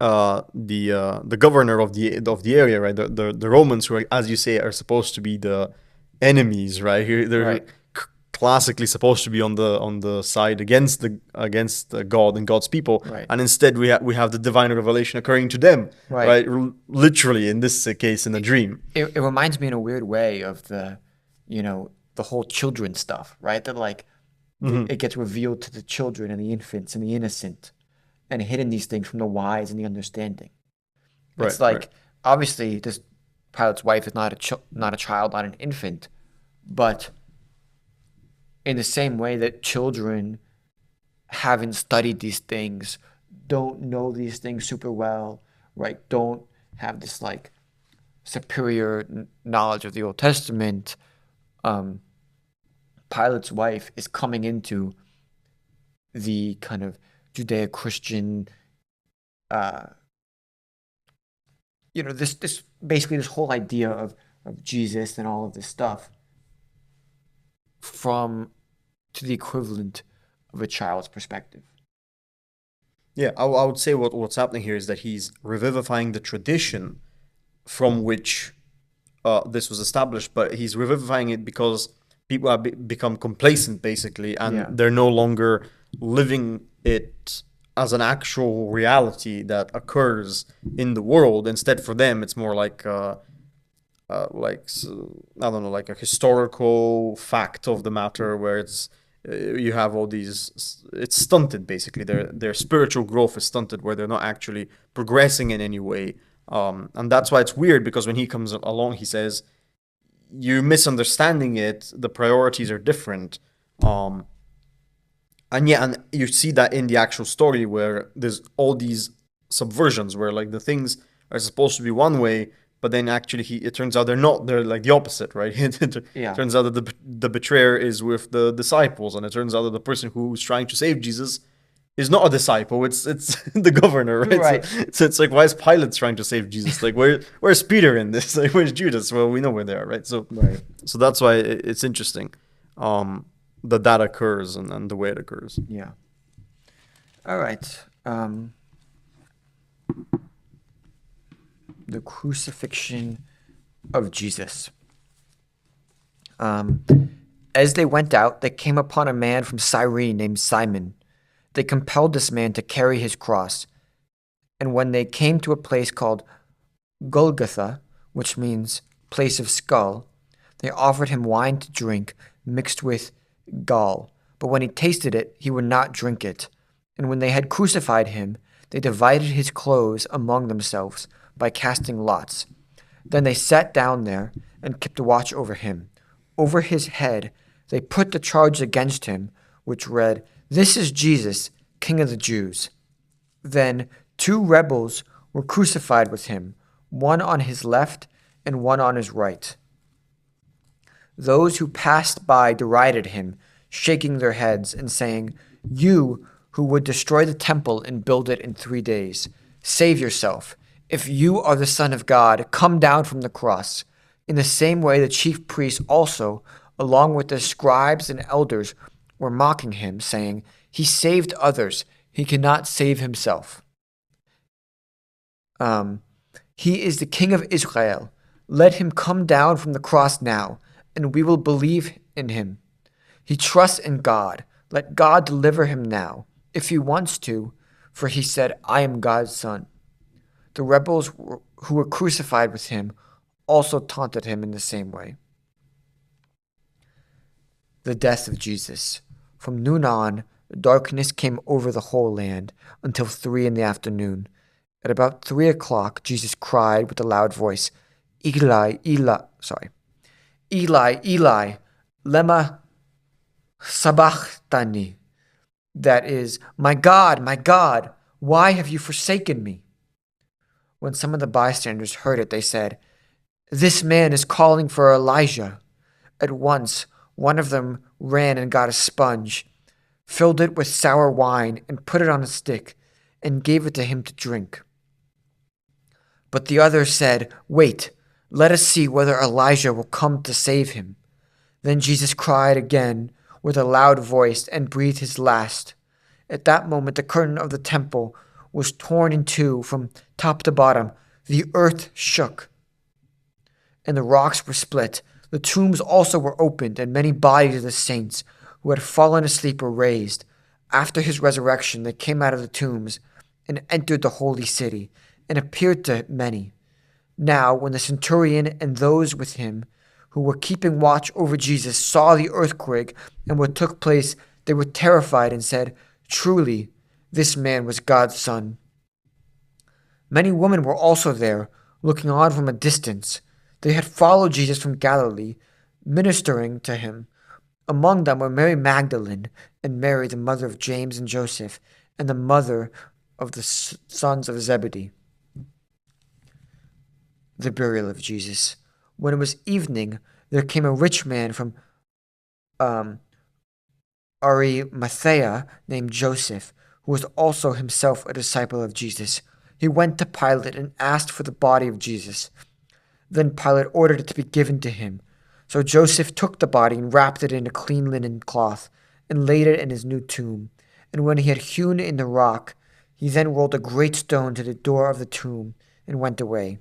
the governor of the area, right? The Romans, who are, as you say, are supposed to be the enemies, right? Here they're Right. classically supposed to be on the side against God and God's people, Right. and instead we have the divine revelation occurring to them, Right. Literally in this case in a dream. It reminds me in a weird way of the whole children stuff, right? That like it gets revealed to the children and the infants and the innocent, and hidden these things from the wise and the understanding. It's Right, like right. obviously this Pilate's wife is not a child, not an infant, but in the same way that children haven't studied these things, don't know these things super well, right? Don't have this like superior knowledge of the Old Testament. Pilate's wife is coming into the kind of Judeo-Christian, this basically this whole idea of Jesus and all of this stuff to the equivalent of a child's perspective. Yeah, I would say what's happening here is that he's revivifying the tradition from which this was established, but he's revivifying it because people have become complacent, basically, and Yeah. they're no longer living it as an actual reality that occurs in the world. Instead, for them, it's more like I don't know, like a historical fact of the matter, where it's you have all these. It's stunted, basically. Their spiritual growth is stunted, where they're not actually progressing in any way. And that's why it's weird, because when he comes along, he says, "You're misunderstanding it. The priorities are different." And you see that in the actual story, where there's all these subversions, where like the things are supposed to be one way, but then actually it turns out they're not. They're like the opposite, right? It Yeah. turns out that the betrayer is with the disciples, and it turns out that the person who's trying to save Jesus is not a disciple. It's the governor, right? Right. So it's like, why is Pilate trying to save Jesus? Like, where's Peter in this? Like, where's Judas? Well, we know where they are, right? So Right. so that's why it's interesting that occurs and the way it occurs. Yeah. All right. The crucifixion of Jesus. As they went out, they came upon a man from Cyrene named Simon. They compelled this man to carry his cross. And when they came to a place called Golgotha, which means place of skull, they offered him wine to drink mixed with gall. But when he tasted it, he would not drink it. And when they had crucified him, they divided his clothes among themselves by casting lots. Then they sat down there and kept watch over him. Over his head They put the charge against him, which read, "This is Jesus, King of the Jews." Then 2 rebels were crucified with him, one on his left and one on his right. Those who passed by derided him, shaking their heads and saying, "You who would destroy the temple and build it in 3 days, save yourself. If you are the Son of God, come down from the cross." In the same way, the chief priests also, along with the scribes and elders, were mocking him, saying, "He saved others. He cannot save himself. He is the King of Israel. Let him come down from the cross now, and we will believe in him. He trusts in God. Let God deliver him now, if he wants to, for he said, 'I am God's son.'" The rebels who were crucified with him also taunted him in the same way. The death of Jesus. From noon on, darkness came over the whole land until 3 in the afternoon. At about 3 o'clock, Jesus cried with a loud voice, Eli, Eli, lema sabachthani. That is, my God, why have you forsaken me?" When some of the bystanders heard it, they said, "This man is calling for Elijah." At once, one of them ran and got a sponge, filled it with sour wine, and put it on a stick, and gave it to him to drink. But the other said, "Wait, let us see whether Elijah will come to save him." Then Jesus cried again with a loud voice and breathed his last. At that moment, the curtain of the temple was torn in two from top to bottom. The earth shook, and the rocks were split. The tombs also were opened, and many bodies of the saints who had fallen asleep were raised. After his resurrection, they came out of the tombs and entered the holy city and appeared to many. Now, when the centurion and those with him who were keeping watch over Jesus saw the earthquake and what took place, they were terrified and said, "Truly, this man was God's son." Many women were also there, looking on from a distance. They had followed Jesus from Galilee, ministering to him. Among them were Mary Magdalene and Mary, the mother of James and Joseph, and the mother of the sons of Zebedee. The burial of Jesus. When it was evening, there came a rich man from Arimathea named Joseph, who was also himself a disciple of Jesus. He went to Pilate and asked for the body of Jesus. Then Pilate ordered it to be given to him. So Joseph took the body and wrapped it in a clean linen cloth and laid it in his new tomb. And when he had hewn in the rock, he then rolled a great stone to the door of the tomb and went away.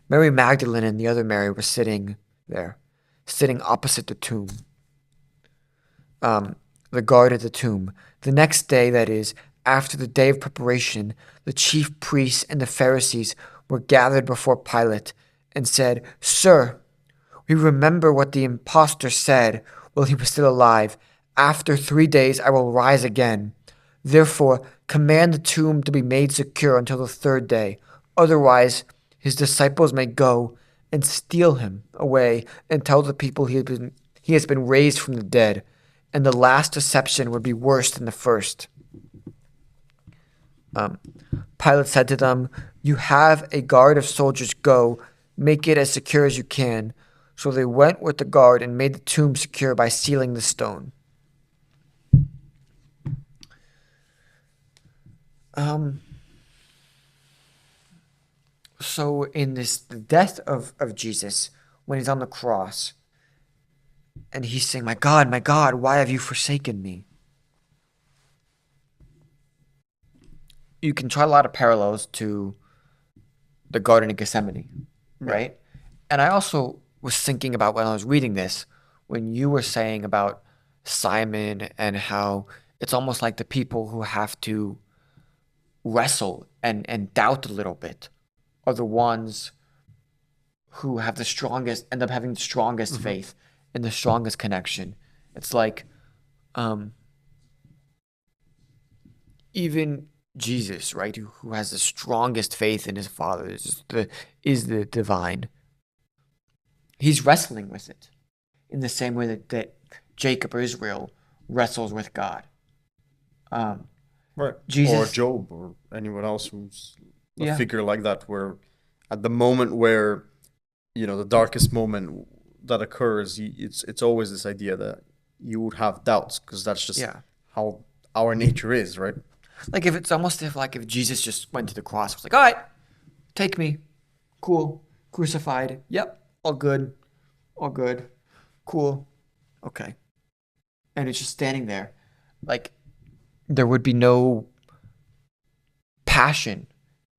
Mary Magdalene and the other Mary were sitting there, sitting opposite the tomb. The guard at the tomb. The next day, that is, after the day of preparation, the chief priests and the Pharisees were gathered before Pilate and said, "Sir, we remember what the impostor said while he was still alive. After 3 days I will rise again. Therefore, command the tomb to be made secure until the 3rd day. Otherwise, his disciples may go and steal him away and tell the people he has been raised from the dead, and the last deception would be worse than the first." Pilate said to them, "You have a guard of soldiers. Go, make it as secure as you can." So they went with the guard and made the tomb secure by sealing the stone. So in the death of Jesus, when he's on the cross, and he's saying, my God, why have you forsaken me?" You can try a lot of parallels to the Garden of Gethsemane, right? And I also was thinking about when I was reading this, when you were saying about Simon and how it's almost like the people who have to wrestle and doubt a little bit are the ones who have the strongest, end up having the strongest faith and the strongest connection. It's like even Jesus, right, who has the strongest faith in his Father, is the divine. He's wrestling with it. in the same way that Jacob or Israel wrestles with God. Right. Or Jesus, Job or anyone else who's a yeah, figure like that, where at the moment where, the darkest moment that occurs, it's always this idea that you would have doubts because that's just yeah. how our nature is, right? Like if it's almost if Jesus just went to the cross, was like, all right, take me, cool, crucified, yep, all good, cool, okay, and it's just standing there, like there would be no passion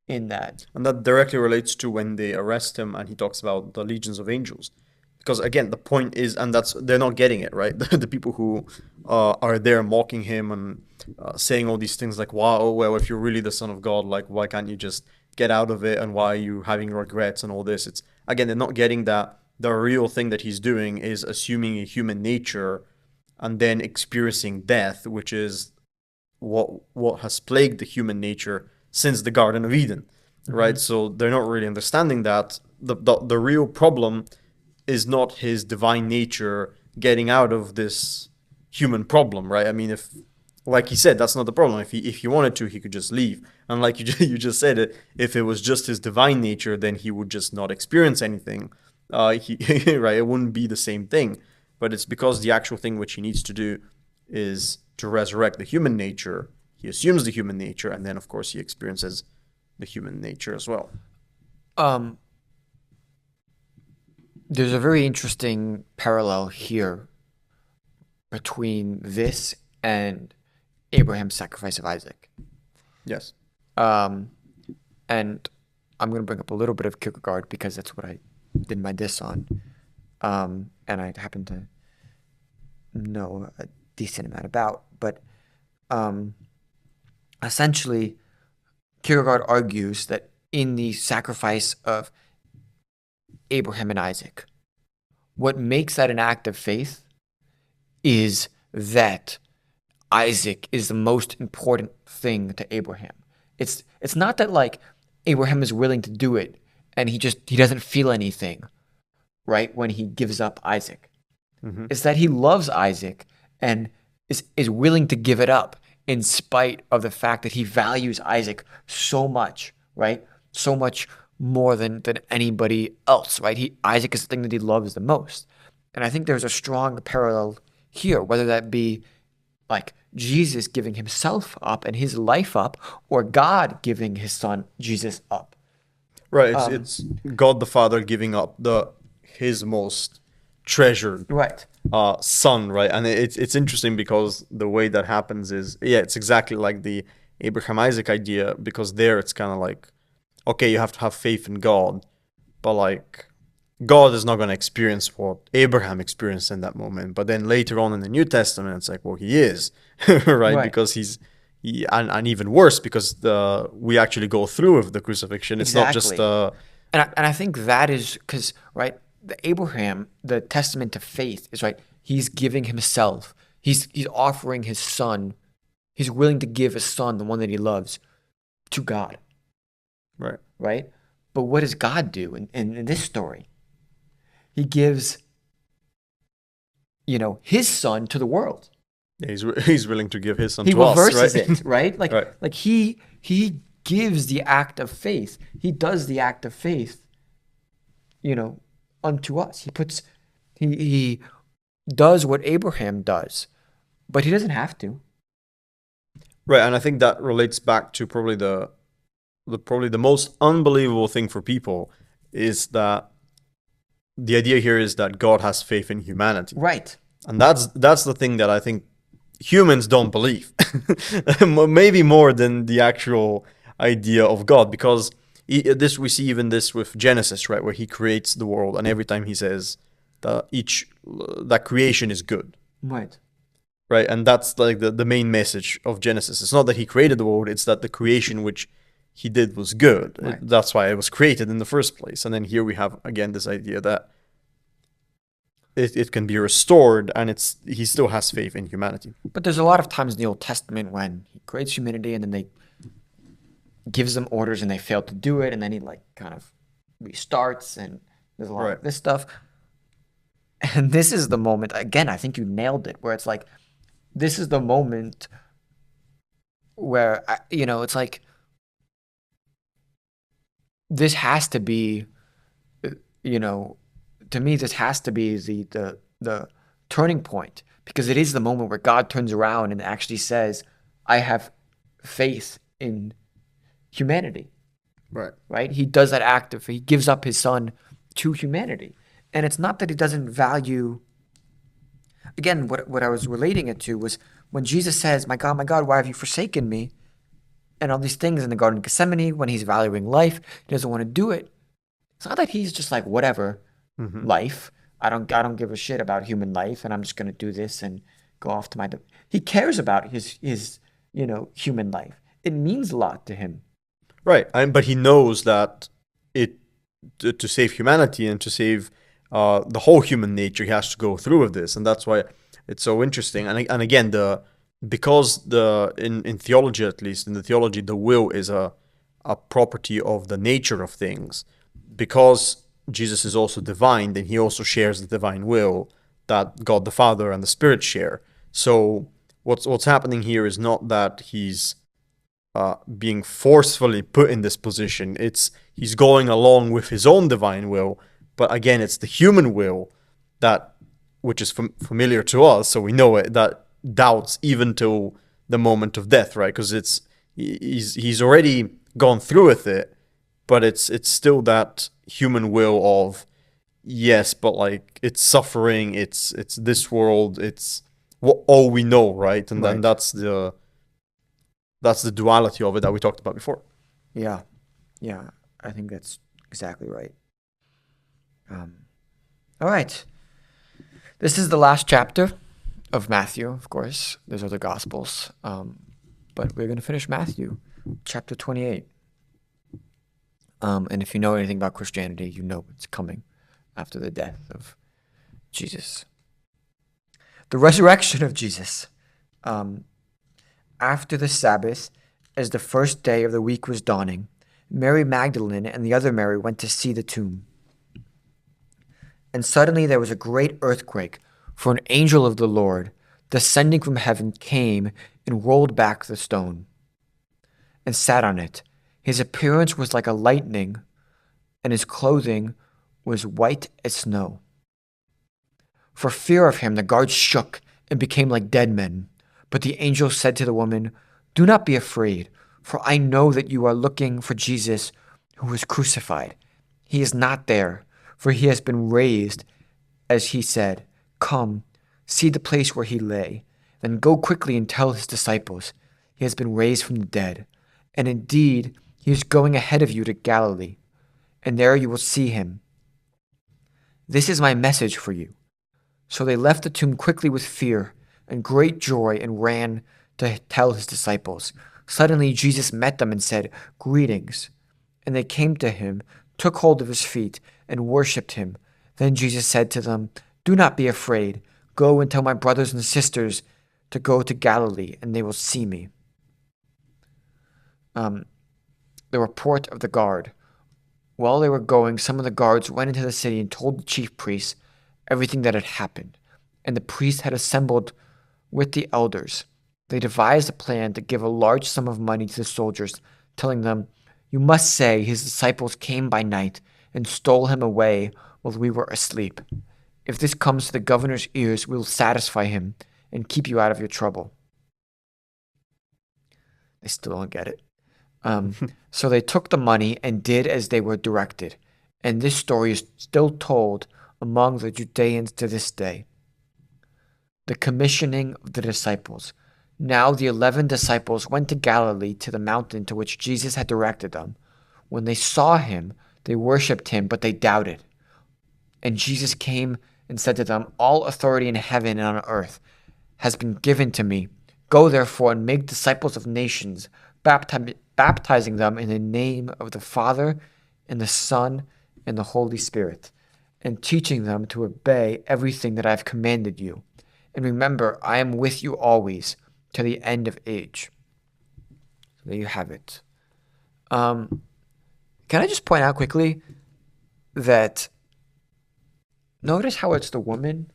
in that. And that directly relates to when they arrest him and he talks about the legions of angels. Because again, the point is, and that's they're not getting it, right? The people who are there mocking him and saying all these things like, "Wow, well, if you're really the Son of God, like, why can't you just get out of it? And why are you having regrets and all this?" It's again, they're not getting that the real thing that he's doing is assuming a human nature and then experiencing death, which is what has plagued the human nature since the Garden of Eden, right? So they're not really understanding that the real problem is not his divine nature getting out of this human problem, right? I mean, if like he said, that's not the problem. If he wanted to, he could just leave. And like you just said it, if it was just his divine nature, then he would just not experience anything. Right? It wouldn't be the same thing. But it's because the actual thing which he needs to do is to resurrect the human nature. He assumes the human nature, and then of course he experiences the human nature as well. Um, there's a very interesting parallel here between this and Abraham's sacrifice of Isaac. Yes. Um, and I'm going to bring up a little bit of Kierkegaard because that's what I did my diss on. And I happen to know a decent amount about. But essentially, Kierkegaard argues that in the sacrifice of Abraham and Isaac, what makes that an act of faith is that Isaac is the most important thing to Abraham. It's not that like Abraham is willing to do it and he doesn't feel anything, right, when he gives up Isaac. Mm-hmm. It's that he loves Isaac and is willing to give it up in spite of the fact that he values Isaac so much, right? So much more than anybody else, right? Isaac is the thing that he loves the most. And I think there's a strong parallel here, whether that be like Jesus giving himself up and his life up, or God giving his son Jesus up. Right. It's God the Father giving up his most treasured Right. son, right? And it's interesting because the way that happens is, it's exactly like the Abraham Isaac idea, because there it's kind of like, okay, you have to have faith in God, but like God is not going to experience what Abraham experienced in that moment. But then later on in the New Testament, it's like, well, he is, right? Because and even worse, because we actually go through with the crucifixion. It's not just and I think that is because, right, the testament to faith is, right, he's giving himself. He's offering his son. He's willing to give his son, the one that he loves, to God. Right. Right? But what does God do in this story? He gives, his son to the world. Yeah, he's willing to give his son He to us, right? reverses it, right? Like, right. like he gives the act of faith. He does the act of faith, unto us. He does what Abraham does, but he doesn't have to. Right, and I think that relates back to probably the most unbelievable thing for people is that the idea here is that God has faith in humanity. Right. And that's the thing that I think humans don't believe. Maybe more than the actual idea of God, because we see even this with Genesis, right, where he creates the world, and every time he says that creation is good. Right. Right, and that's like the main message of Genesis. It's not that he created the world, it's that the creation which he did was good. Right. That's why it was created in the first place. And then here we have, again, this idea that it can be restored, and he still has faith in humanity. But there's a lot of times in the Old Testament when he creates humanity and then they gives them orders and they fail to do it, and then he like kind of restarts, and there's a lot of this stuff. And this is the moment, again, I think you nailed it, where it's like, this is the moment where, it's like, this has to be, you know, to me, this has to be the turning point, because it is the moment where God turns around and actually says, I have faith in humanity, Right. right? He does that act of, he gives up his son to humanity. And it's not that he doesn't value, again, what I was relating it to was when Jesus says, my God, why have you forsaken me? And all these things in the Garden of Gethsemane, when he's valuing life, he doesn't want to do it. It's not that he's just like, whatever, Mm-hmm. life. I don't give a shit about human life, and I'm just gonna do this and go off to my. He cares about his human life. It means a lot to him. Right. But he knows that it to save humanity and to save the whole human nature, he has to go through with this, and that's why it's so interesting. And again, because in theology, at least in the theology, the will is a property of the nature of things. Because Jesus is also divine, then he also shares the divine will that God the Father and the Spirit share. So what's happening here is not that he's being forcefully put in this position. It's he's going along with his own divine will, but again, it's the human will that, which is familiar to us, so we know it, that doubts even till the moment of death, right? Because he's already gone through with it, but it's still that human will of yes, but like it's suffering, it's this world, it's what all we know, right? And then Right. that's the duality of it that we talked about before. Yeah. Yeah. I think that's exactly right. Um, all right. This is the last chapter of Matthew, of course. There's other Gospels, but we're going to finish Matthew, chapter 28. And if you know anything about Christianity, you know what's coming after the death of Jesus. The resurrection of Jesus. After the Sabbath, as the first day of the week was dawning, Mary Magdalene and the other Mary went to see the tomb. And suddenly there was a great earthquake, for an angel of the Lord, descending from heaven, came and rolled back the stone and sat on it. His appearance was like a lightning, and his clothing was white as snow. For fear of him, the guards shook and became like dead men. But the angel said to the woman, Do not be afraid, for I know that you are looking for Jesus who was crucified. He is not there, for he has been raised, as he said. Come, see the place where he lay. Then go quickly and tell his disciples, He has been raised from the dead. And indeed, he is going ahead of you to Galilee, and there you will see him. This is my message for you. So they left the tomb quickly with fear and great joy and ran to tell his disciples. Suddenly Jesus met them and said, Greetings. And they came to him, took hold of his feet, and worshipped him. Then Jesus said to them, Do not be afraid. Go and tell my brothers and sisters to go to Galilee, and they will see me. The report of the guard. While they were going, some of the guards went into the city and told the chief priests everything that had happened. And the priests had assembled with the elders. They devised a plan to give a large sum of money to the soldiers, telling them, You must say his disciples came by night and stole him away while we were asleep. If this comes to the governor's ears, we will satisfy him and keep you out of your trouble. They still don't get it. So they took the money and did as they were directed. And this story is still told among the Judeans to this day. The commissioning of the disciples. Now the 11 disciples went to Galilee to the mountain to which Jesus had directed them. When they saw him, they worshipped him, but they doubted. And Jesus came and said to them, All authority in heaven and on earth has been given to me. Go therefore and make disciples of nations, baptizing them in the name of the Father and the Son and the Holy Spirit, and teaching them to obey everything that I have commanded you. And remember, I am with you always to the end of age. So there you have it. Can I just point out quickly that notice how it's the woman.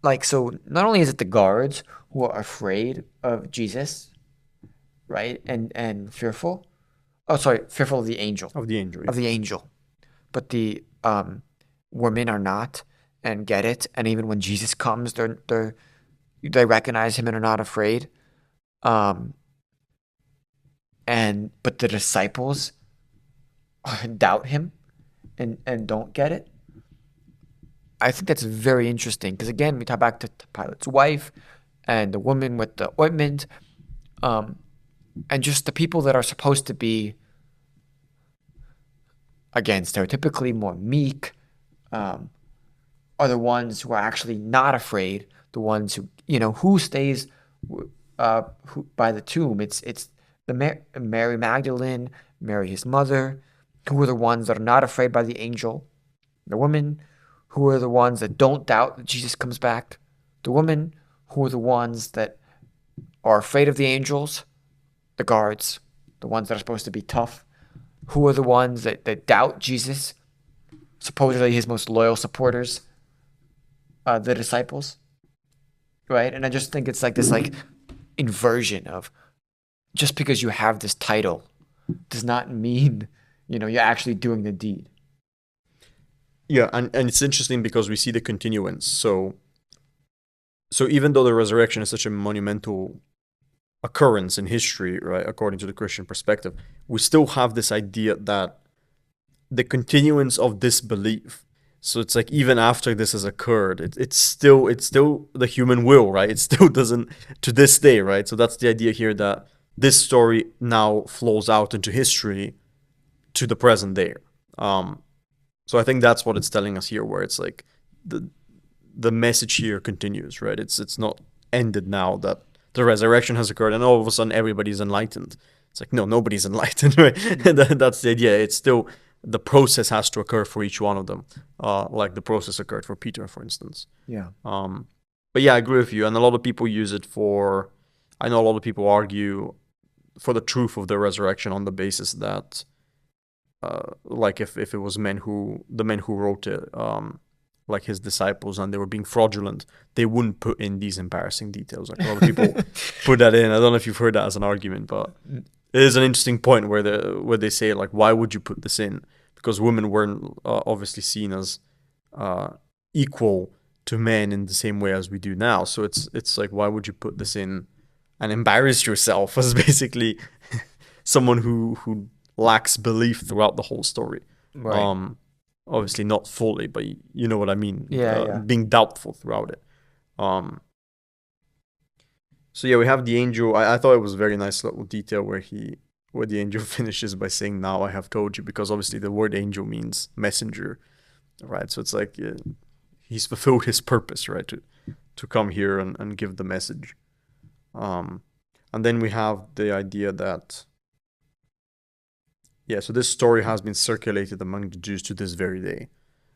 Like, so not only is it the guards who are afraid of Jesus, right, and fearful. Oh, sorry, fearful of the angel, Of the angel. of the angel. But the women are not and get it. And even when Jesus comes, they recognize him and are not afraid. Um, but the disciples doubt him and don't get it. I think that's very interesting because again, we talk back to Pilate's wife and the woman with the ointment, and just the people that are supposed to be, again, stereotypically more meek, are the ones who are actually not afraid. The ones who, who stays by the tomb. It's the Mary Magdalene, Mary his mother, who are the ones that are not afraid by the angel. The women who are the ones that don't doubt that Jesus comes back. The women who are the ones that are afraid of the angels. The guards, the ones that are supposed to be tough. Who are the ones that doubt Jesus? Supposedly his most loyal supporters, the disciples, right? And I just think it's like this inversion of just because you have this title does not mean you're actually doing the deed. Yeah, and it's interesting because we see the continuance. So even though the resurrection is such a monumental occurrence in history, right, according to the Christian perspective, we still have this idea that the continuance of this belief. So it's like even after this has occurred, it's still the human will, right? It still doesn't to this day, right? So that's the idea here that this story now flows out into history to the present day. So I think that's what it's telling us here, where it's like the message here continues, right? It's not ended now that the resurrection has occurred and all of a sudden everybody's enlightened. It's like, no, nobody's enlightened, right? That's the idea. It's still the process has to occur for each one of them, like the process occurred for Peter, for instance. Yeah. But yeah, I agree with you. And a lot of people use it for, I know a lot of people argue for the truth of the resurrection on the basis that like if it was the men who wrote it, like his disciples, and they were being fraudulent, they wouldn't put in these embarrassing details. Like a lot of people put that in. I don't know if you've heard that as an argument, but it is an interesting point where they say, like, why would you put this in? Because women weren't obviously seen as equal to men in the same way as we do now. So it's like, why would you put this in and embarrass yourself as basically someone who lacks belief throughout the whole story? Right. Obviously not fully, but you know what I mean. Yeah. Being doubtful throughout it. So yeah, we have the angel. I thought it was a very nice little detail where the angel finishes by saying, "Now I have told you," because obviously the word angel means messenger, right? So it's like he's fulfilled his purpose, right, to come here and give the message. And then we have the idea that, yeah, so this story has been circulated among the Jews to this very day.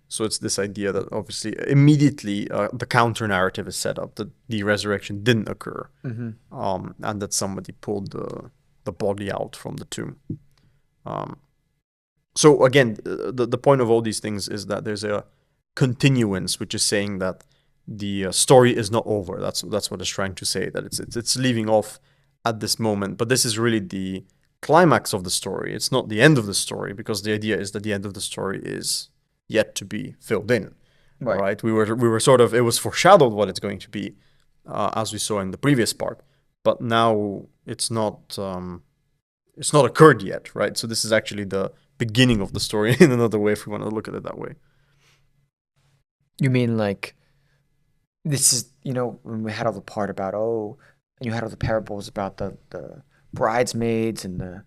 So it's this idea that obviously immediately the counter narrative is set up that the resurrection didn't occur, and that somebody pulled the body out from the tomb. So again, the point of all these things is that there's a continuance, which is saying that the story is not over. That's what it's trying to say, that it's leaving off at this moment. But this is really the climax of the story. It's not the end of the story, because the idea is that the end of the story is yet to be filled in. Right? We were sort of, it was foreshadowed what it's going to be, as we saw in the previous part, but now it's not occurred yet, right? So this is actually the beginning of the story in another way, if we want to look at it that way. You mean like this is, when we had all the part about, and you had all the parables about the bridesmaids and the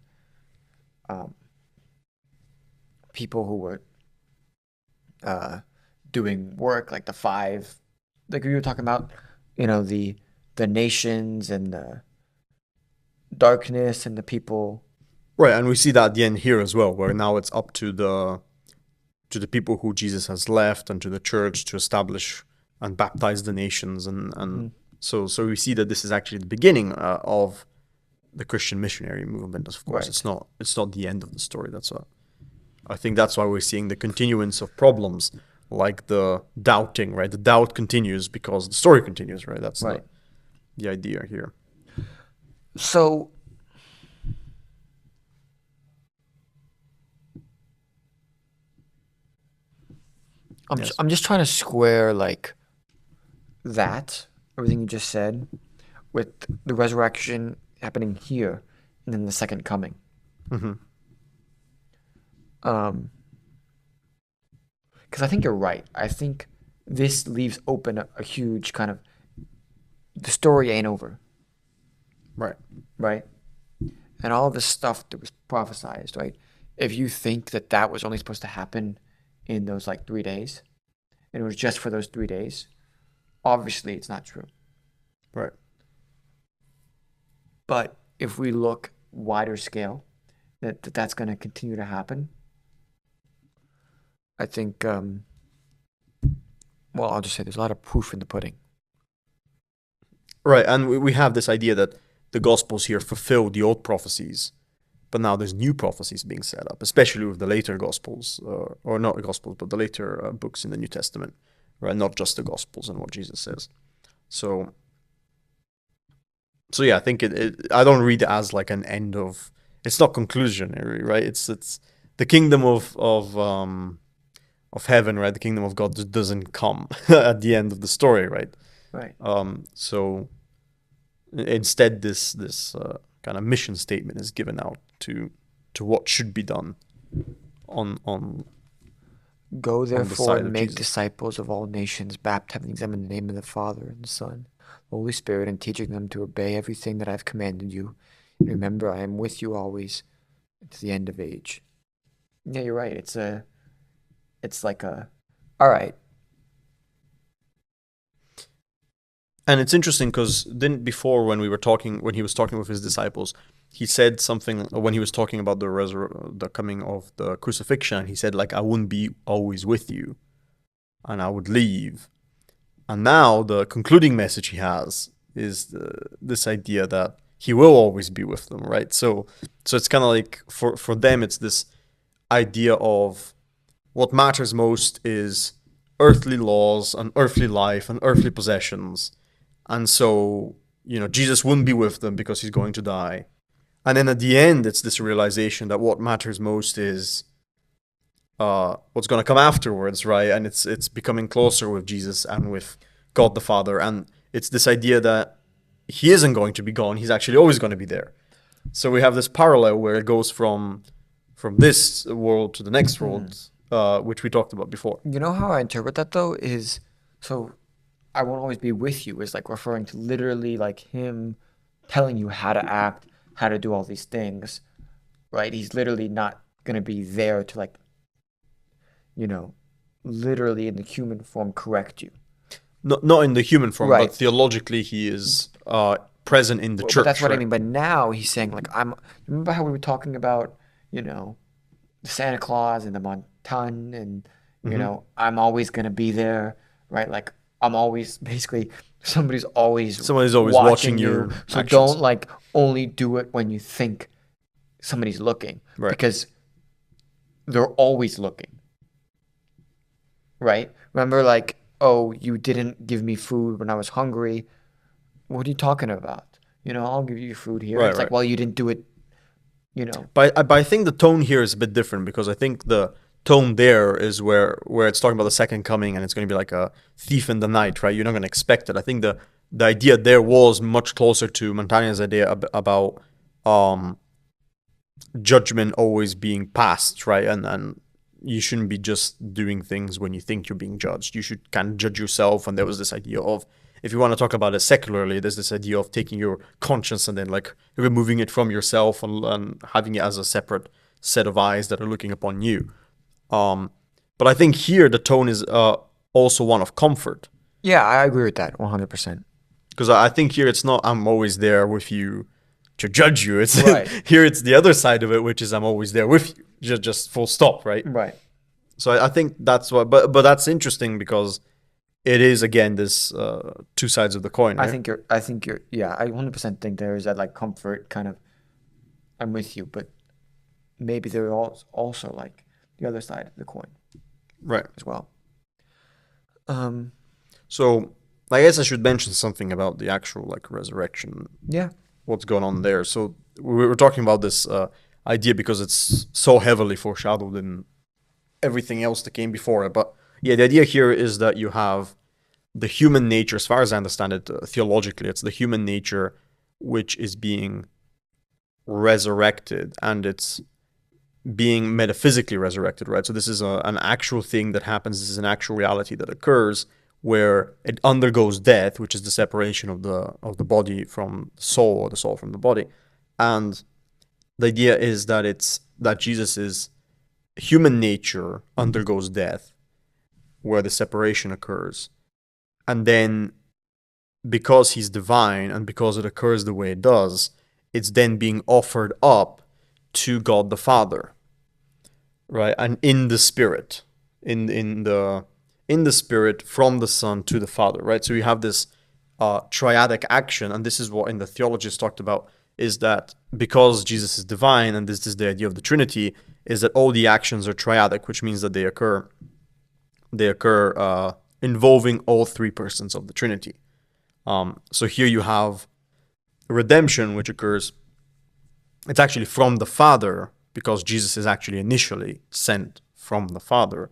people who were doing work, like the five, like you were talking about, the nations and the darkness and the people. Right, and we see that at the end here as well, where now it's up to the people who Jesus has left and to the church to establish and baptize the nations, and so we see that this is actually the beginning of the Christian missionary movement. Of course, right. It's not the end of the story. I think that's why we're seeing the continuance of problems like the doubting, right? The doubt continues because the story continues, right? That's Right. the idea here. So Yes. I'm just trying to square like that, everything you just said, with the resurrection happening here and then the second coming. Mm-hmm. Because I think you're right. I think this leaves open a huge kind of the story ain't over, Right. right? And all this stuff that was prophesized, right? If you think that that was only supposed to happen in those like 3 days, and it was just for those 3 days, obviously it's not true. Right. But if we look wider scale, that's going to continue to happen. I think, well, I'll just say there's a lot of proof in the pudding. Right. And we have this idea that the Gospels here fulfill the old prophecies, but now there's new prophecies being set up, especially with the later Gospels, or not the Gospels, but the later books in the New Testament, right? Not just the Gospels and what Jesus says. So yeah, I think I don't read it as like an end of. It's not conclusionary, right? It's the kingdom of heaven, right? The kingdom of God just doesn't come at the end of the story, right? Right. So instead, this kind of mission statement is given out to what should be done on Go the therefore side and of make Jesus. disciples of all nations, baptizing them in the name of the Father and the Son, the Holy Spirit, and teaching them to obey everything that I've commanded you. And remember, I am with you always to the end of age. Yeah, you're right. It's like a, all right. And it's interesting because then before when he was talking with his disciples, he said something when he was talking about the coming of the crucifixion. He said like, "I wouldn't be always with you, and I would leave." And now the concluding message he has is this idea that he will always be with them, right? So it's kind of like for them, it's this idea of what matters most is earthly laws and earthly life and earthly possessions. And so, Jesus wouldn't be with them because he's going to die. And then at the end, it's this realization that what matters most is what's going to come afterwards, right? And it's becoming closer with Jesus and with God the Father. And it's this idea that he isn't going to be gone. He's actually always going to be there. So we have this parallel where it goes from this world to the next world, which we talked about before. You know how I interpret that though is, so I won't always be with you is like referring to literally like him telling you how to act, how to do all these things, right? He's literally not gonna be there to like, literally in the human form correct you. Not in the human form, Right. but theologically he is present in the church. But that's what I right? mean. But now he's saying like remember how we were talking about, the Santa Claus and the Montan and I'm always gonna be there, right? Like I'm always basically somebody's always watching your So actions. don't like only do it when you think somebody's looking, Right. because they're always looking, right? Remember, like, oh, you didn't give me food when I was hungry. What are you talking about? I'll give you food here. Right, It's like, right. well, you didn't do it. But I think the tone here is a bit different because I think the tone there is where it's talking about the second coming and it's going to be like a thief in the night, right? You're not going to expect it. I think the idea there was much closer to Montagne's idea about judgment always being passed, right? And you shouldn't be just doing things when you think you're being judged. You should kind of judge yourself. And there was this idea of, if you want to talk about it secularly, there's this idea of taking your conscience and then like removing it from yourself and having it as a separate set of eyes that are looking upon you. But I think here the tone is also one of comfort. Yeah, I agree with that 100%. Because I think here it's not I'm always there with you to judge you. It's Right. Here it's the other side of it, which is I'm always there with you, just full stop, right? Right. So I think that's what, but that's interesting because it is again this two sides of the coin. Right? I think you're, yeah, I 100% think there is that like comfort kind of, I'm with you, but maybe there are also like the other side of the coin Right. as well. Um, So I guess I should mention something about the actual like resurrection, yeah. what's going on there. So we were talking about this idea because it's so heavily foreshadowed in everything else that came before it. But yeah, the idea here is that you have the human nature, as far as I understand it, theologically, it's the human nature which is being resurrected, and it's being metaphysically resurrected, right? So this is an actual thing that happens. This is an actual reality that occurs where it undergoes death, which is the separation of the body from the soul, or the soul from the body. And the idea is that it's that Jesus' human nature undergoes death, where the separation occurs. And then because he's divine and because it occurs the way it does, it's then being offered up to God the Father, right? And in the Spirit, in the Spirit from the Son to the Father, right? So you have this triadic action, and this is what in the theologists talked about, is that because Jesus is divine, and this is the idea of the Trinity, is that all the actions are triadic, which means that they occur involving all three persons of the Trinity. So here you have redemption, which occurs, it's actually from the Father, because Jesus is actually initially sent from the Father,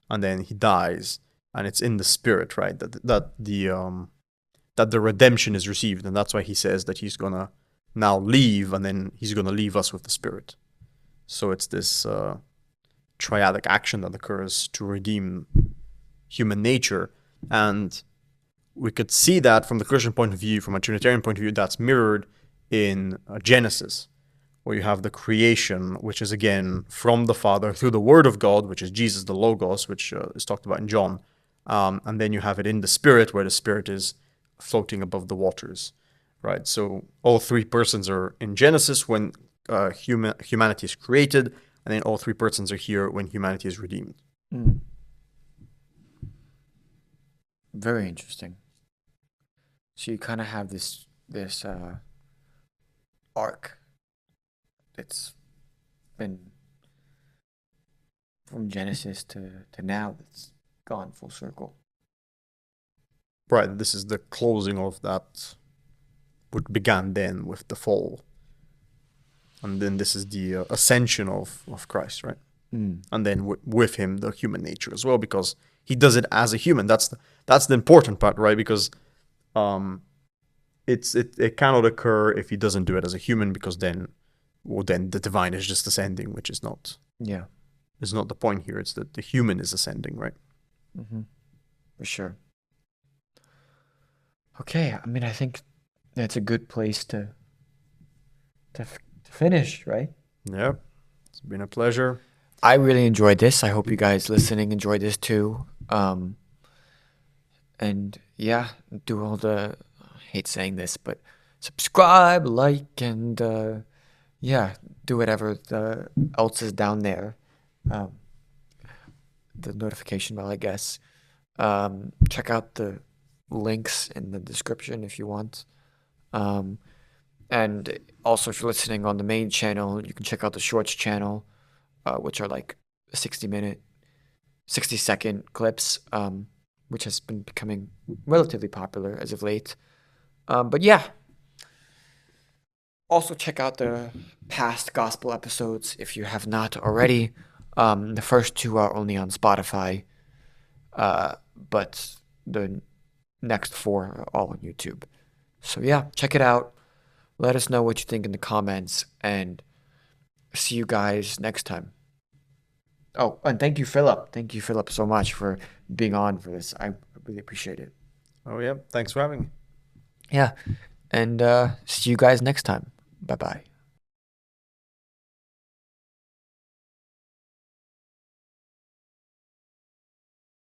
and then he dies, and it's in the Spirit, right? That the redemption is received, and that's why he says that he's gonna now leave, and then he's gonna leave us with the Spirit. So it's this triadic action that occurs to redeem human nature, and we could see that from the Christian point of view, from a Trinitarian point of view, that's mirrored in Genesis, where you have the creation, which is again from the Father through the Word of God, which is Jesus, the Logos, which is talked about in John. And then you have it in the Spirit, where the Spirit is floating above the waters, right? So all three persons are in Genesis when humanity is created, and then all three persons are here when humanity is redeemed. Mm. Very interesting. So you kind of have this arc that's been from Genesis to now, that's gone full circle. Right, this is the closing of that, what began then with the fall. And then this is the ascension of Christ, right? Mm. And then with him, the human nature as well, because he does it as a human. That's the important part, right? Because it cannot occur if he doesn't do it as a human, because then the divine is just ascending, which is not the point here. It's that the human is ascending, right? Mm-hmm. For sure. Okay, I mean, I think that's a good place to finish, right? Yeah, it's been a pleasure. I really enjoyed this. I hope you guys listening enjoyed this too. And yeah, do all the, I hate saying this, but subscribe, like, and yeah, do whatever else is down there. The notification bell, I guess. Check out the links in the description if you want. And also, if you're listening on the main channel, you can check out the shorts channel, which are like 60-second clips, which has been becoming relatively popular as of late. But yeah. Also, check out the past gospel episodes if you have not already. The first two are only on Spotify, but the next four are all on YouTube. So yeah, check it out. Let us know what you think in the comments, and see you guys next time. Oh, and thank you, Philip. Thank you, Philip, so much for being on for this. I really appreciate it. Oh yeah, thanks for having me. Yeah, and see you guys next time. Bye-bye.